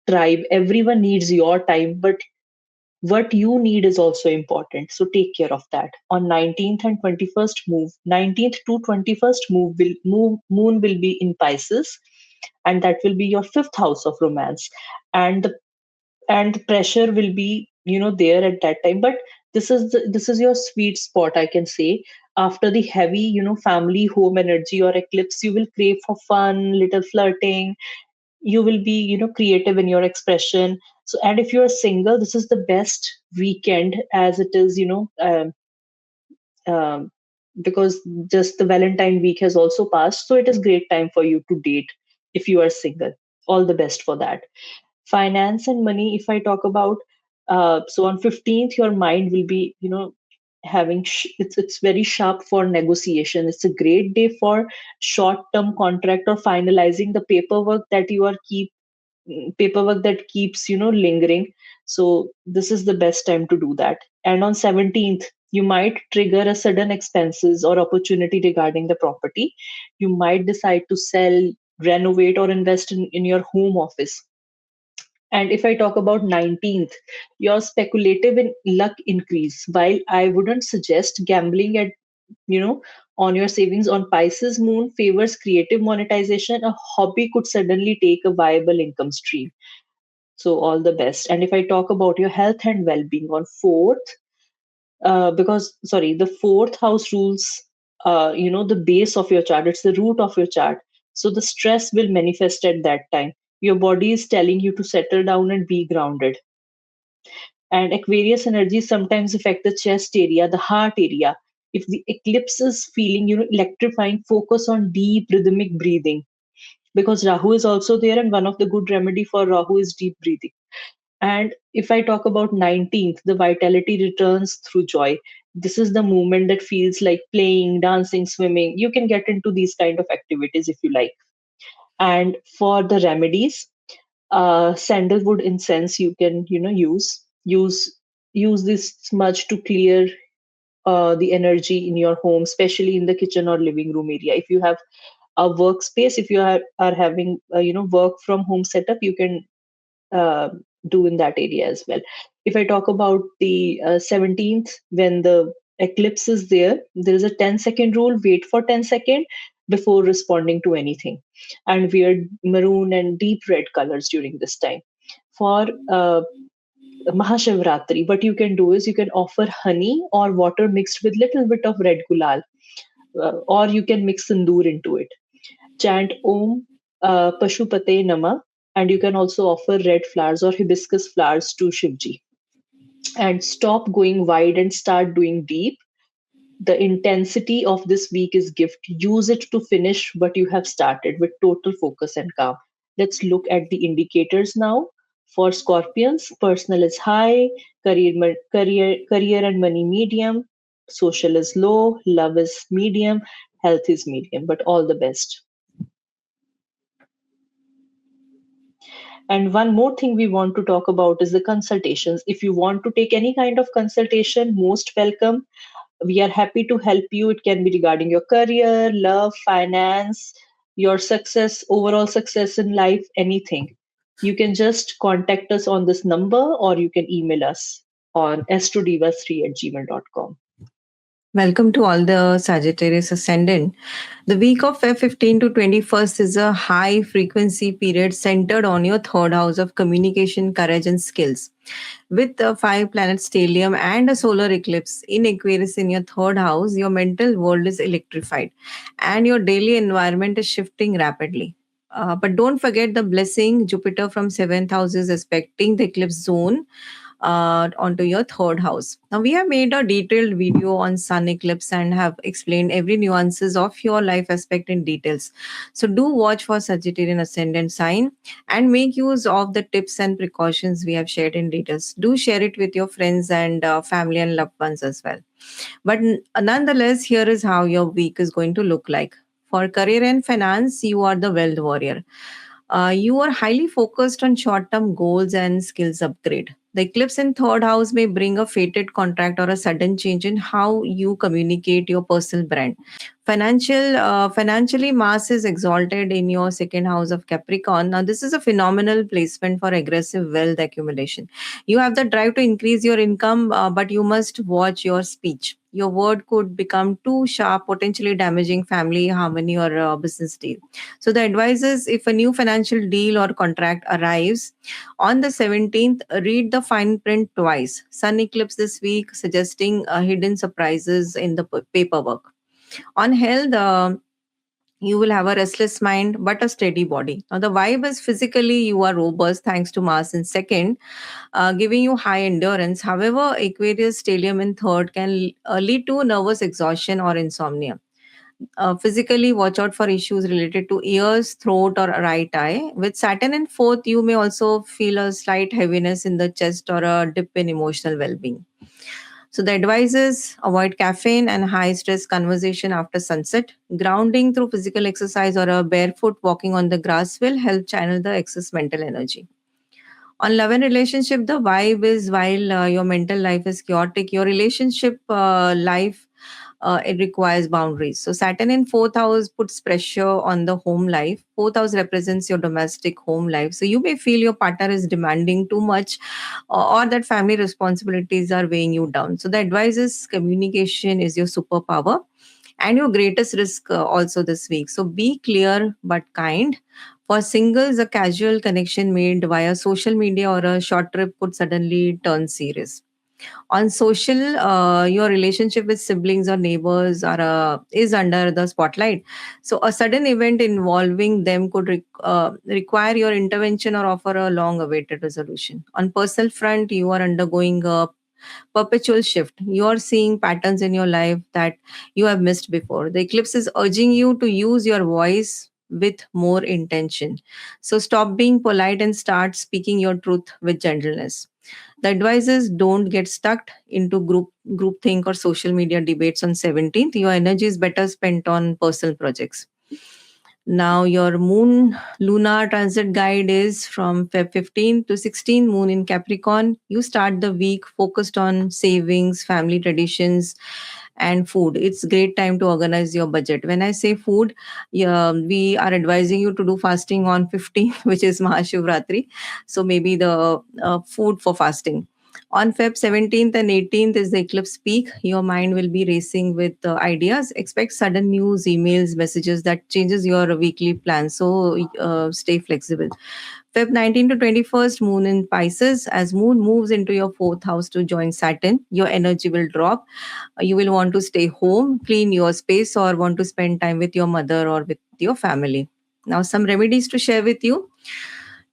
tribe. Everyone needs your time, but what you need is also important, so take care of that. On 19th and 21st move 19th to 21st moon will be in Pisces, and that will be your fifth house of romance. And the pressure will be there at that time, but this is your sweet spot, I can say. After the heavy family home energy or eclipse, you will crave for fun, little flirting. You will be creative in your expression. So, and if you're single, this is the best weekend, as it is um, because just the Valentine week has also passed, so it is great time for you to date if you are single. All the best for that. Finance and money, if I talk about, so on 15th your mind will be having it's very sharp for negotiation. It's a great day for short term contract or finalizing the paperwork that keeps lingering. So this is the best time to do that. And on 17th, you might trigger a sudden expenses or opportunity regarding the property. You might decide to sell, renovate, or invest in your home office. And if I talk about 19th, your speculative and luck increase. While I wouldn't suggest gambling at, you know, on your savings, on Pisces moon favors creative monetization, a hobby could suddenly take a viable income stream. So all the best. And if I talk about your health and well-being on 4th, because sorry, the fourth house rules, the base of your chart. It's the root of your chart. So the stress will manifest at that time. Your body is telling you to settle down and be grounded. And Aquarius energies sometimes affect the chest area, the heart area. If the eclipse is feeling, electrifying, focus on deep rhythmic breathing, because Rahu is also there, and one of the good remedy for Rahu is deep breathing. And if I talk about 19th, the vitality returns through joy. This is the movement that feels like playing, dancing, swimming. You can get into these kind of activities if you like. And for the remedies, sandalwood incense you can use this smudge to clear the energy in your home, especially in the kitchen or living room area. If you have a workspace, if you are having work from home setup, you can uh, do in that area as well. If I talk about the 17th, when the eclipse is there, there is a 10-second rule: wait for 10 seconds before responding to anything, and wear maroon and deep red colors during this time. For Mahashivratri, what you can do is you can offer honey or water mixed with little bit of red gulal, or you can mix sindoor into it. Chant Om Pashupate Nama, and you can also offer red flowers or hibiscus flowers to Shivji. And stop going wide and start doing deep. The intensity of this week is gift. Use it to finish what you have started with total focus and calm. Let's look at the indicators now. For Scorpions, personal is high, career and money medium, social is low, love is medium, health is medium. But all the best. And one more thing we want to talk about is the consultations. If you want to take any kind of consultation, most welcome. We are happy to help you. It can be regarding your career, love, finance, your success, overall success in life, anything. You can just contact us on this number, or you can email us on astrodivas3@gmail.com. Welcome to all the Sagittarius ascendant. The week of Feb 15 to 21st is a high frequency period centered on your third house of communication, courage, and skills. With the five planet stellium and a solar eclipse in Aquarius in your third house, your mental world is electrified and your daily environment is shifting rapidly. But don't forget the blessing Jupiter from seventh house is aspecting the eclipse zone onto your third house. Now we have made a detailed video on sun eclipse and have explained every nuances of your life aspect in details. So do watch for Sagittarian ascendant sign and make use of the tips and precautions we have shared in details. Do share it with your friends and family and loved ones as well. But nonetheless, here is how your week is going to look like. For career and finance, you are the wealth warrior. You are highly focused on short term goals and skills upgrade. The eclipse in third house may bring a fated contract or a sudden change in how you communicate your personal brand. Financially, Mars is exalted in your second house of Capricorn. Now, this is a phenomenal placement for aggressive wealth accumulation. You have the drive to increase your income, but you must watch your speech. Your word could become too sharp, potentially damaging family harmony or business deal. So, the advice is if a new financial deal or contract arrives on the 17th, read the fine print twice. Sun eclipse this week, suggesting hidden surprises in the paperwork. On health, you will have a restless mind but a steady body. Now, the vibe is physically you are robust thanks to Mars in second, giving you high endurance. However, Aquarius stellium in third can lead to nervous exhaustion or insomnia. Physically, watch out for issues related to ears, throat, or right eye. With Saturn in fourth, you may also feel a slight heaviness in the chest or a dip in emotional well being. So the advice is avoid caffeine and high stress conversation after sunset. Grounding through physical exercise or a barefoot walking on the grass will help channel the excess mental energy. On love and relationship, the vibe is while your mental life is chaotic, your relationship life it requires boundaries. So Saturn in fourth house puts pressure on the home life. Fourth house represents your domestic home life. So you may feel your partner is demanding too much, or that family responsibilities are weighing you down. So the advice is communication is your superpower and your greatest risk also this week. So be clear but kind. For singles, a casual connection made via social media or a short trip could suddenly turn serious. On social, your relationship with siblings or neighbors is under the spotlight. So a sudden event involving them could require your intervention or offer a long awaited resolution. On personal front, you are undergoing a perpetual shift. You are seeing patterns in your life that you have missed before. The eclipse is urging you to use your voice with more intention. So stop being polite and start speaking your truth with gentleness. The advisors don't get stuck into groupthink or social media debates on 17th. Your energy is better spent on personal projects. Now, your moon lunar transit guide is from Feb 15 to 16, moon in Capricorn. You start the week focused on savings, family traditions, and food. It's great time to organize your budget. When I say food, yeah, we are advising you to do fasting on 15th, which is Mahashivratri. So maybe the food for fasting. On Feb 17th and 18th is the eclipse peak. Your mind will be racing with ideas. Expect sudden news, emails, messages that changes your weekly plan. So stay flexible. Feb 19 to 21st, moon in Pisces. As moon moves into your fourth house to join Saturn, your energy will drop. You will want to stay home, clean your space, or want to spend time with your mother or with your family. Now, some remedies to share with you.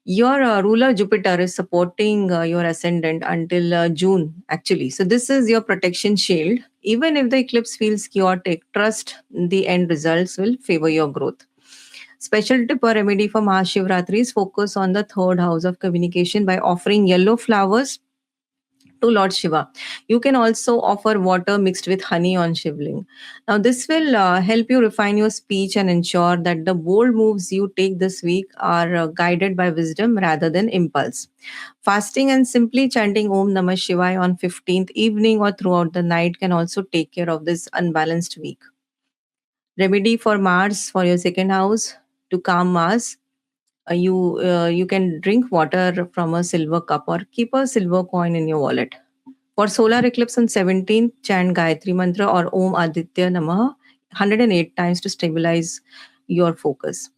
Your ruler Jupiter is supporting your ascendant until June, actually. So, this is your protection shield. Even if the eclipse feels chaotic, trust the end results will favor your growth. Special tip or remedy for Mahashivratri is focus on the third house of communication by offering yellow flowers to Lord Shiva. You can also offer water mixed with honey on Shivling. Now, this will help you refine your speech and ensure that the bold moves you take this week are guided by wisdom rather than impulse. Fasting and simply chanting Om Namah Shivaya on 15th evening or throughout the night can also take care of this unbalanced week. Remedy for Mars for your second house to calm Mars. You can drink water from a silver cup or keep a silver coin in your wallet. For solar eclipse on 17th, chant Gayatri Mantra or Om Aditya Namaha 108 times to stabilize your focus.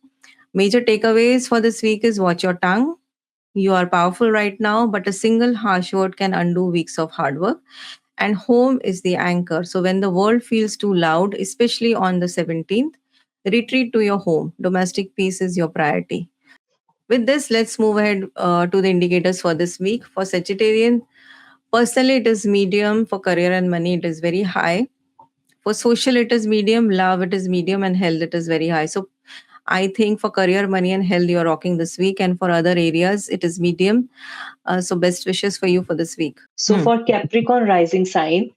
Major takeaways for this week is watch your tongue. You are powerful right now, but a single harsh word can undo weeks of hard work. And home is the anchor. So when the world feels too loud, especially on the 17th, retreat to your home. Domestic peace is your priority. With this, let's move ahead to the indicators for this week. For Sagittarian, personally, it is medium. For career and money, it is very high. For social, it is medium. Love, it is medium. And health, it is very high. So I think for career, money, and health, you're rocking this week. And for other areas, it is medium. So best wishes for you for this week. So for Capricorn rising sign,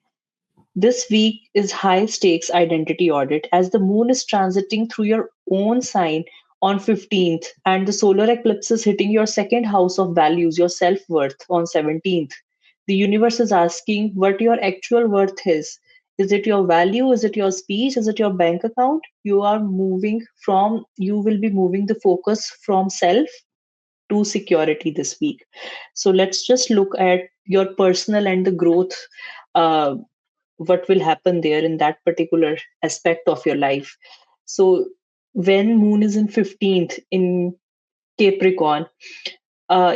this week is high stakes identity audit as the moon is transiting through your own sign on 15th and the solar eclipse is hitting your second house of values, your self worth on 17th. The universe is asking what your actual worth is. Is it your value? Is it your speech? Is it your bank account? You will be moving the focus from self to security this week. So let's just look at your personal and the growth, uh, what will happen there in that particular aspect of your life. So when moon is in 15th in Capricorn,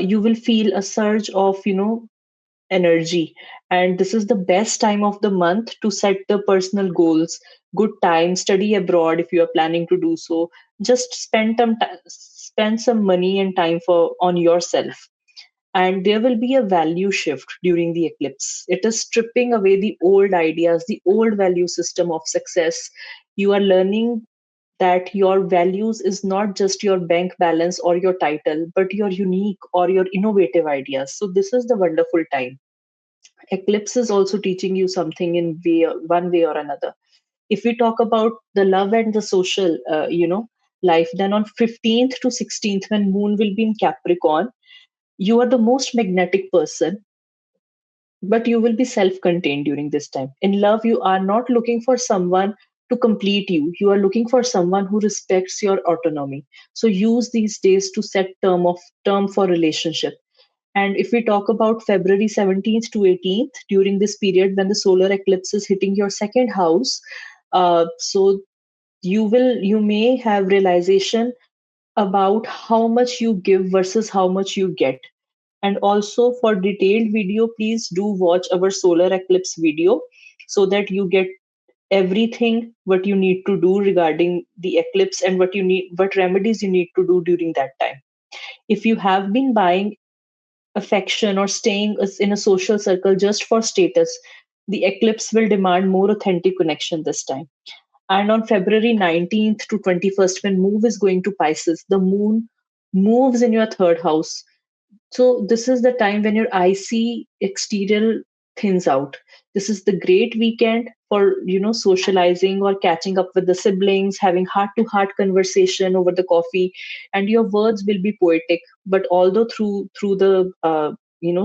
you will feel a surge of energy, and this is the best time of the month to set the personal goals. Good time, study abroad if you are planning to do so. Just spend some money and time for on yourself, and there will be a value shift during the eclipse. It is stripping away the old ideas, the old value system of success. You are learning that your values is not just your bank balance or your title, but your unique or your innovative ideas. So this is the wonderful time. Eclipse is also teaching you something in one way or another. If we talk about the love and the social, life, then on 15th to 16th, when moon will be in Capricorn, you are the most magnetic person, but you will be self contained during this time. In love, you are not looking for someone to complete you. You are looking for someone who respects your autonomy. So use these days to set term for relationship. And if we talk about February 17th to 18th, during this period when the solar eclipse is hitting your second house, so you may have realization about how much you give versus how much you get. And also for detailed video, please do watch our solar eclipse video so that you get everything what you need to do regarding the eclipse and what remedies you need to do during that time. If you have been buying affection or staying in a social circle just for status, the eclipse will demand more authentic connection this time. And on February 19th to 21st, when move is going to Pisces, the moon moves in your third house. So this is the time when your icy exterior thins out. This is the great weekend for socializing or catching up with the siblings, having heart to heart conversation over the coffee, and your words will be poetic. But although through the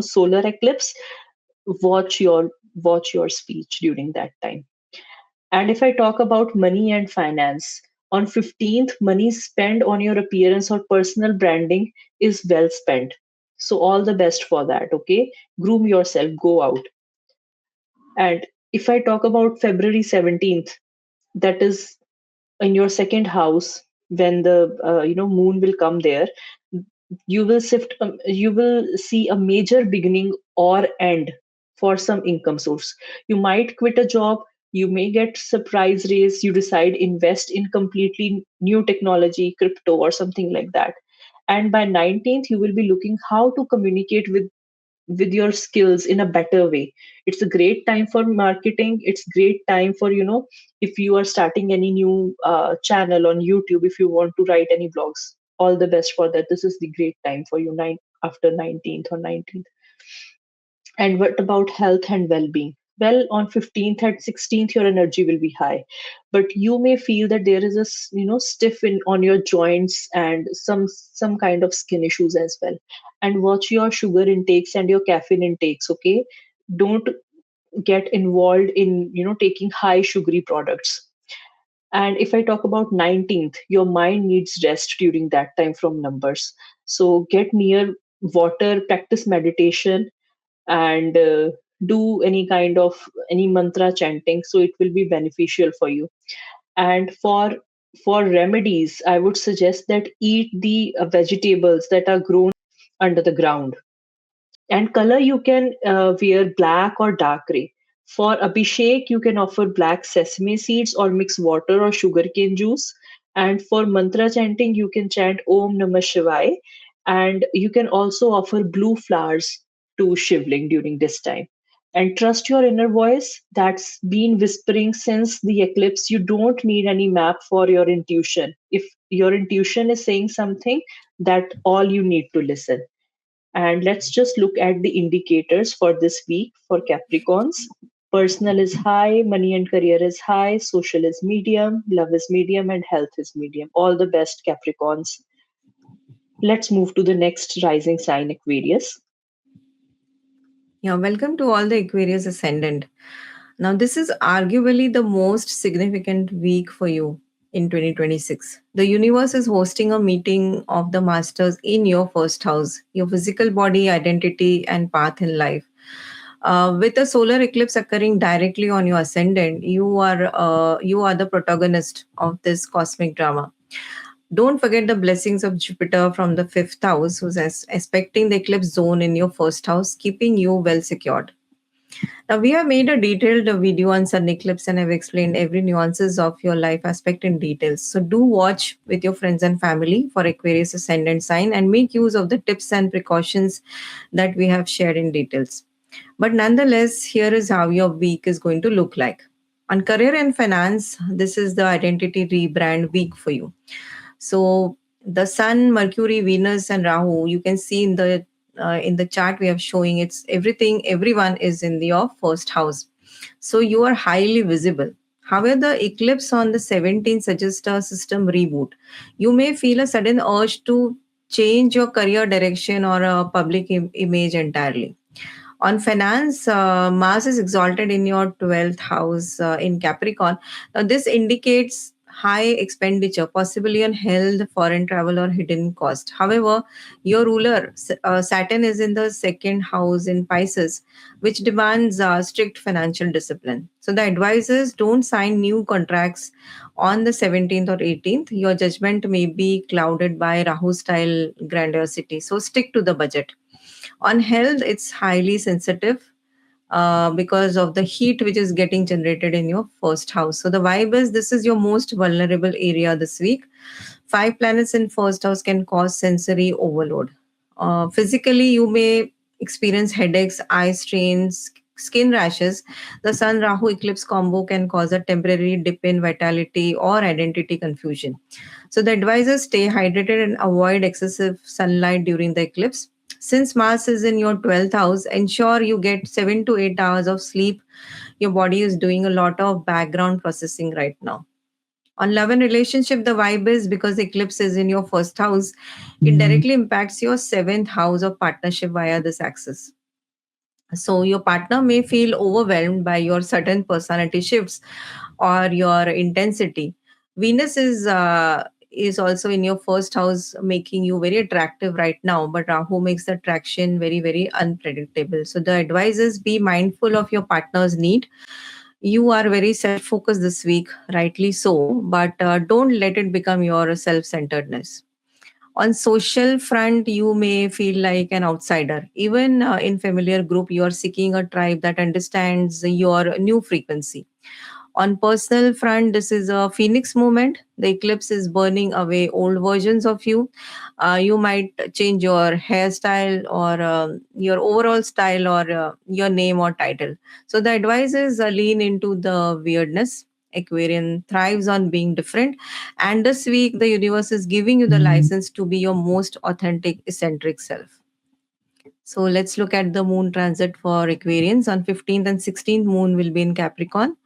solar eclipse, watch your speech during that time. And if I talk about money and finance, on 15th, money spent on your appearance or personal branding is well spent. So, all the best for that, okay? Groom yourself, go out. And if I talk about February 17th, that is in your second house, when the moon will come there, you will see a major beginning or end for some income source. You might quit a job, you may get surprise raise, you decide invest in completely new technology, crypto or something like that. And by 19th you will be looking how to communicate with your skills in a better way. It's a great time for marketing. It's great time for if you are starting any new channel on YouTube, if you want to write any blogs, all the best for that. This is the great time for you after 19th or 19th. And what about health and well-being? Well, on 15th and 16th, your energy will be high, but you may feel that there is a stiff in on your joints and some kind of skin issues as well. And watch your sugar intakes and your caffeine intakes. Okay, don't get involved in taking high sugary products. And if I talk about 19th, your mind needs rest during that time from numbers. So get near water, practice meditation, and do any kind of any mantra chanting, so it will be beneficial for you. And for remedies, I would suggest that eat the vegetables that are grown under the ground. And color, you can wear black or dark gray. For Abhishek, you can offer black sesame seeds or mix water or sugarcane juice. And for mantra chanting, you can chant Om Namah Shivaya. And you can also offer blue flowers to Shivling during this time. And trust your inner voice that's been whispering since the eclipse. You don't need any map for your intuition. If your intuition is saying something, that all you need to listen. And let's just look at the indicators for this week for Capricorns. Personal is high, money and career is high, social is medium, love is medium, and health is medium. All the best, Capricorns. Let's move to the next rising sign, Aquarius. Yeah, welcome to all the Aquarius Ascendant. Now, this is arguably the most significant week for you in 2026. The universe is hosting a meeting of the masters in your first house, your physical body, identity, and path in life. With a solar eclipse occurring directly on your ascendant, you are the protagonist of this cosmic drama. Don't forget the blessings of Jupiter from the fifth house, who's aspecting the eclipse zone in your first house, keeping you well secured. Now, we have made a detailed video on sun eclipse and have explained every nuances of your life aspect in details. So, do watch with your friends and family for Aquarius ascendant sign and make use of the tips and precautions that we have shared in details. But nonetheless, here is how your week is going to look like. On career and finance, this is the identity rebrand week for you. So the Sun, Mercury, Venus, and Rahu, you can see in the chart we are showing, it's everything. Everyone is in your first house, so you are highly visible. However, the eclipse on the 17th suggests a system reboot. You may feel a sudden urge to change your career direction or a public image entirely. On finance, Mars is exalted in your 12th house in Capricorn. Now, this indicates high expenditure, possibly on health, foreign travel, or hidden cost. However, your ruler, Saturn, is in the second house in Pisces, which demands strict financial discipline. So, the advisors don't sign new contracts on the 17th or 18th. Your judgment may be clouded by Rahu style grandiosity. So, stick to the budget. On health, it's highly sensitive because of the heat which is getting generated in your first house. So the vibe is this is your most vulnerable area this week. Five planets in first house can cause sensory overload. Physically, you may experience headaches, eye strains, skin rashes. The Sun Rahu eclipse combo can cause a temporary dip in vitality or identity confusion. So the advisors stay hydrated and avoid excessive sunlight during the eclipse. Since Mars is in your 12th house, ensure you get 7 to 8 hours of sleep. Your body is doing a lot of background processing right now. On love and relationship, the vibe is because the eclipse is in your first house, it directly impacts your seventh house of partnership via this axis. So your partner may feel overwhelmed by your sudden personality shifts or your intensity. Venus is also in your first house, making you very attractive right now. But Rahu makes the attraction very unpredictable. So the advice is be mindful of your partner's need. You are very self-focused this week, rightly so, but don't let it become your self-centeredness. On social front, you may feel like an outsider. Even in familiar group, you are seeking a tribe that understands your new frequency. On personal front, this is a phoenix moment. The eclipse is burning away old versions of you. You might change your hairstyle or your overall style or your name or title. So the advice is lean into the weirdness. Aquarian thrives on being different, and this week the universe is giving you the license to be your most authentic, eccentric self. So let's look at the moon transit for Aquarians. On 15th and 16th, moon will be in Capricorn.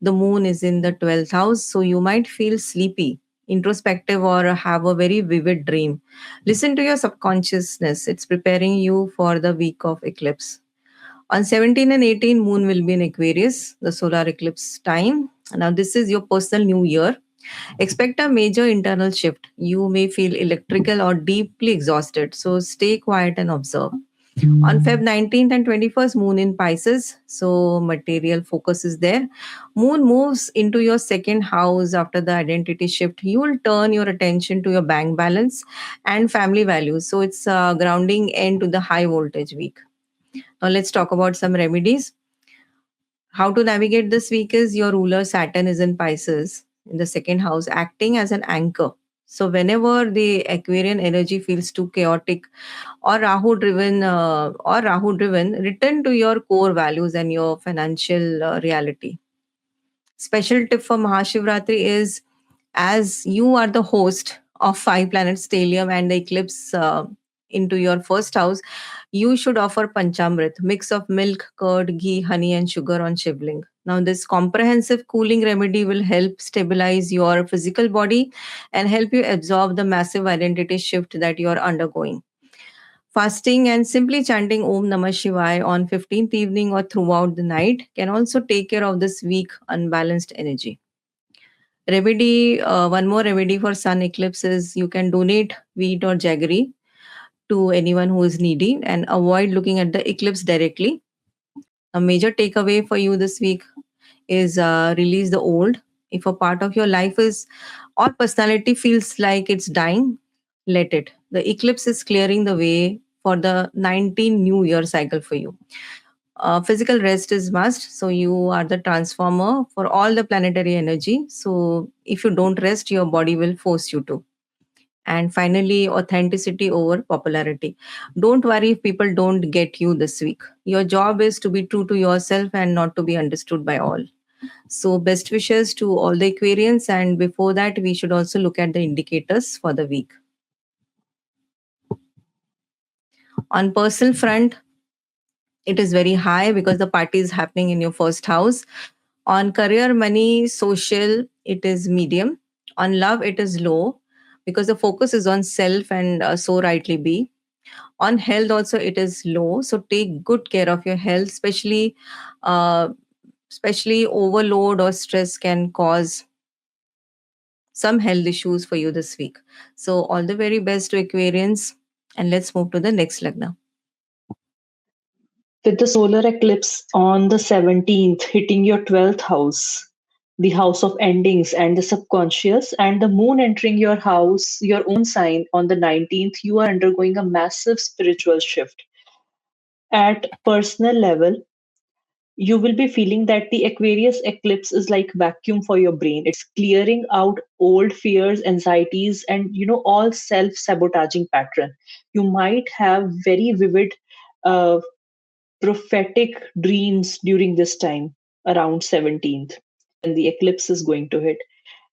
The moon is in the 12th house, so you might feel sleepy, introspective, or have a very vivid dream. Listen to your subconsciousness, it's preparing you for the week of eclipse. On 17 and 18, moon will be in Aquarius, the solar eclipse time. Now, this is your personal new year. Expect a major internal shift. You may feel electrical or deeply exhausted, so stay quiet and observe. On Feb 19th and 21st, moon in Pisces, so material focus is there. Moon moves into your second house after the identity shift. You will turn your attention to your bank balance and family values. So it's a grounding end to the high voltage week. Now let's talk about some remedies. How to navigate this week is your ruler Saturn is in Pisces in the second house, acting as an anchor. So whenever the Aquarian energy feels too chaotic or Rahu driven, return to your core values and your financial reality. Special tip for Mahashivratri is as you are the host of five planet stellium and the eclipse into your first house, you should offer panchamrit, mix of milk, curd, ghee, honey, and sugar on shivling. Now, this comprehensive cooling remedy will help stabilize your physical body and help you absorb the massive identity shift that you are undergoing. Fasting and simply chanting Om Namah Shivaya on 15th evening or throughout the night can also take care of this weak, unbalanced energy. One more remedy for sun eclipse is you can donate wheat or jaggery to anyone who is needy and avoid looking at the eclipse directly. A major takeaway for you this week is release the old. If a part of your life is or personality feels like it's dying, let it. The eclipse is clearing the way for the 19 new year cycle for you. Physical rest is must. So you are the transformer for all the planetary energy. So if you don't rest, your body will force you to. And finally, authenticity over popularity. Don't worry if people don't get you this week. Your job is to be true to yourself and not to be understood by all. So, best wishes to all the Aquarians. And before that, we should also look at the indicators for the week. On personal front, it is very high because the party is happening in your first house. On career, money, social, it is medium. On love, it is low because the focus is on self and so rightly be. On health, also, it is low. So take good care of your health, uh, especially overload or stress can cause some health issues for you this week. So all the very best to Aquarians, and let's move to the next lagna. With the solar eclipse on the 17th hitting your 12th house, the house of endings and the subconscious, and the moon entering your house, your own sign on the 19th, you are undergoing a massive spiritual shift. At personal level, you will be feeling that the Aquarius eclipse is like vacuum for your brain. It's clearing out old fears, anxieties, and all self-sabotaging pattern. You might have very vivid uh, prophetic dreams during this time around 17th when the eclipse is going to hit.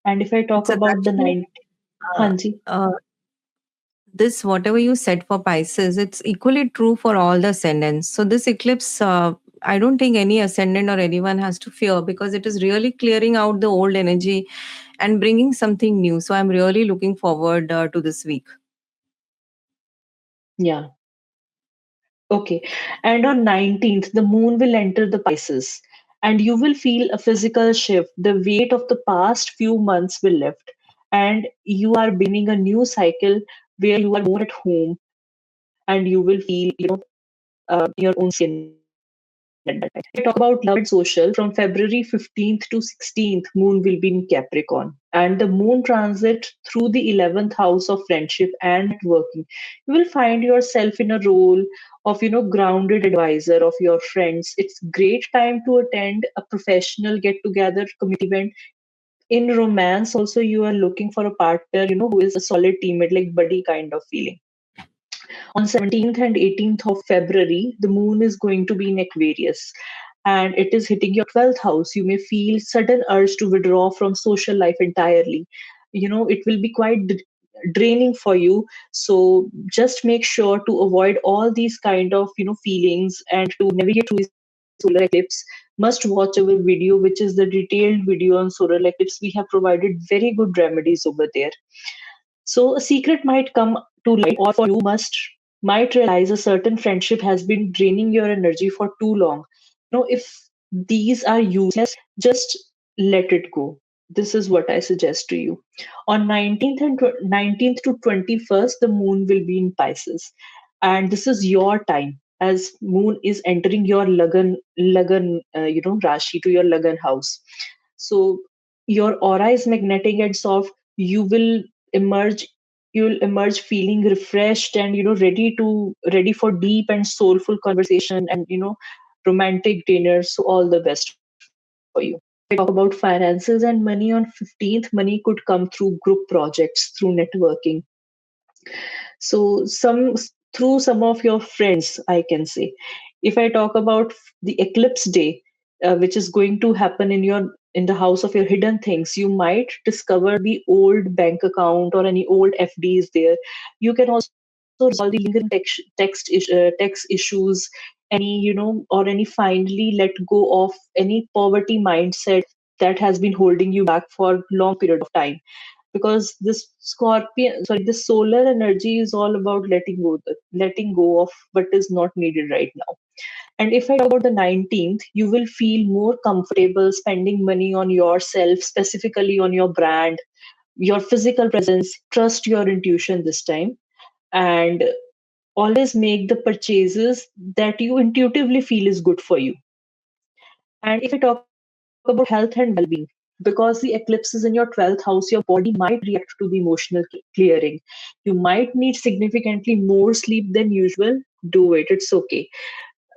And if I talk It's about the actually 9th, uh, Hanji, uh, this whatever you said for Pisces, it's equally true for all the ascendants. So this eclipse, I don't think any ascendant or anyone has to fear because it is really clearing out the old energy and bringing something new. So I'm really looking forward to this week. yeah, okay. And on 19th, the moon will enter the Pisces, and you will feel a physical shift. The weight of the past few months will lift, and you are beginning a new cycle where you are more at home and you will feel, in your own skin at that time. If I talk about love and social, from February 15th to 16th, moon will be in Capricorn, and the moon transit through the 11th house of friendship and networking. You will find yourself in a role of, grounded advisor of your friends. It's great time to attend a professional get together community event. In romance also, you are looking for a partner, who is a solid teammate, like buddy kind of feeling. On 17th and 18th of February, the moon is going to be in Aquarius and it is hitting your 12th house. You may feel sudden urge to withdraw from social life entirely. It will be quite draining for you. So just make sure to avoid all these kind of, feelings, and to navigate through the solar eclipse, must watch our video, which is the detailed video on solar eclipse. We have provided very good remedies over there. So a secret might come to light, or for you might realize a certain friendship has been draining your energy for too long. If these are useless, just let it go. This is what I suggest to you. On 19th to 21st, the moon will be in Pisces, and this is your time as moon is entering your Rashi, to your Lagan house. So your aura is magnetic and soft. You will emerge you'll emerge feeling refreshed and ready for deep and soulful conversation and romantic dinners. So all the best for you. If I talk about finances and money, on 15th, money could come through group projects, through networking, so through some of your friends, I can say. If I talk about the eclipse day, which is going to happen in the house of your hidden things, you might discover the old bank account or any old FDs there. You can also resolve the lingering tax issues, or any finally let go of any poverty mindset that has been holding you back for long period of time, because this solar energy is all about letting go of what is not needed right now. And if I talk about the 19th, you will feel more comfortable spending money on yourself, specifically on your brand, your physical presence. Trust your intuition this time, and always make the purchases that you intuitively feel is good for you. And if I talk about health and well-being, because the eclipse is in your 12th house, your body might react to the emotional clearing. You might need significantly more sleep than usual. Do it. It's okay.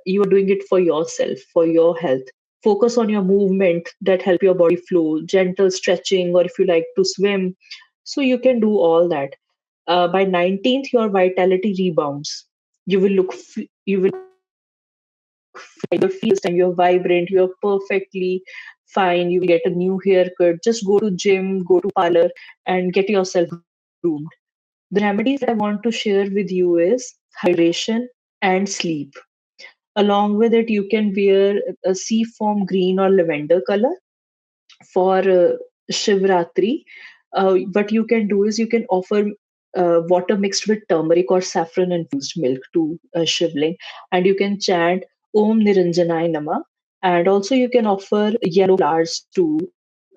You are doing it for yourself, for your health. Focus on your movement that help your body flow, gentle stretching, or if you like to swim. So you can do all that. By 19th, your vitality rebounds. You will feel this time you're vibrant, you're perfectly fine. You will get a new haircut. Just go to gym, go to parlor, and get yourself groomed. The remedies that I want to share with you is hydration and sleep. Along with it, you can wear a sea foam green or lavender color for Shivratri. What you can do is you can offer water mixed with turmeric or saffron infused milk to Shivling, and you can chant Om Niranjanai Nama. And also, you can offer yellow flowers to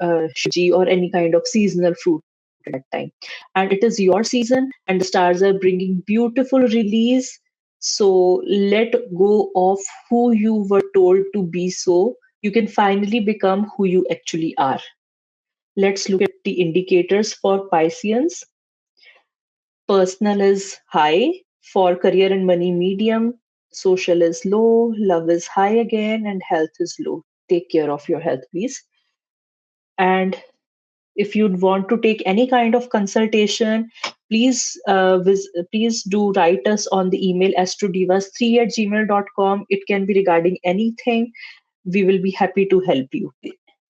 Shivji or any kind of seasonal fruit at that time. And it is your season, and the stars are bringing beautiful release. So let go of who you were told to be, so you can finally become who you actually are. Let's look at the indicators for Pisceans. Personal is high, for career and money medium, social is low, love is high again, and health is low. Take care of your health, please. And if you'd want to take any kind of consultation, please do write us on the email astrodivas3@gmail.com. It can be regarding anything. We will be happy to help you.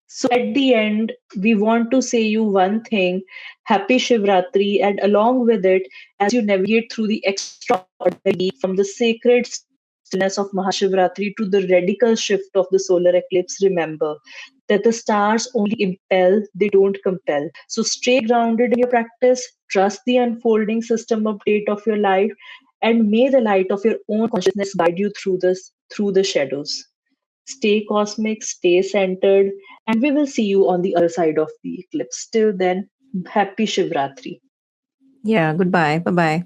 So at the end, we want to say you one thing: Happy Shivratri, and along with it, as you navigate through the extraordinary, from the sacred stillness of Mahashivratri to the radical shift of the solar eclipse, remember that the stars only impel, they don't compel. So stay grounded in your practice, trust the unfolding system update of your life, and may the light of your own consciousness guide you through the shadows. Stay cosmic, stay centered, and we will see you on the other side of the eclipse. Till then, happy Shivratri. Yeah, goodbye. Bye bye.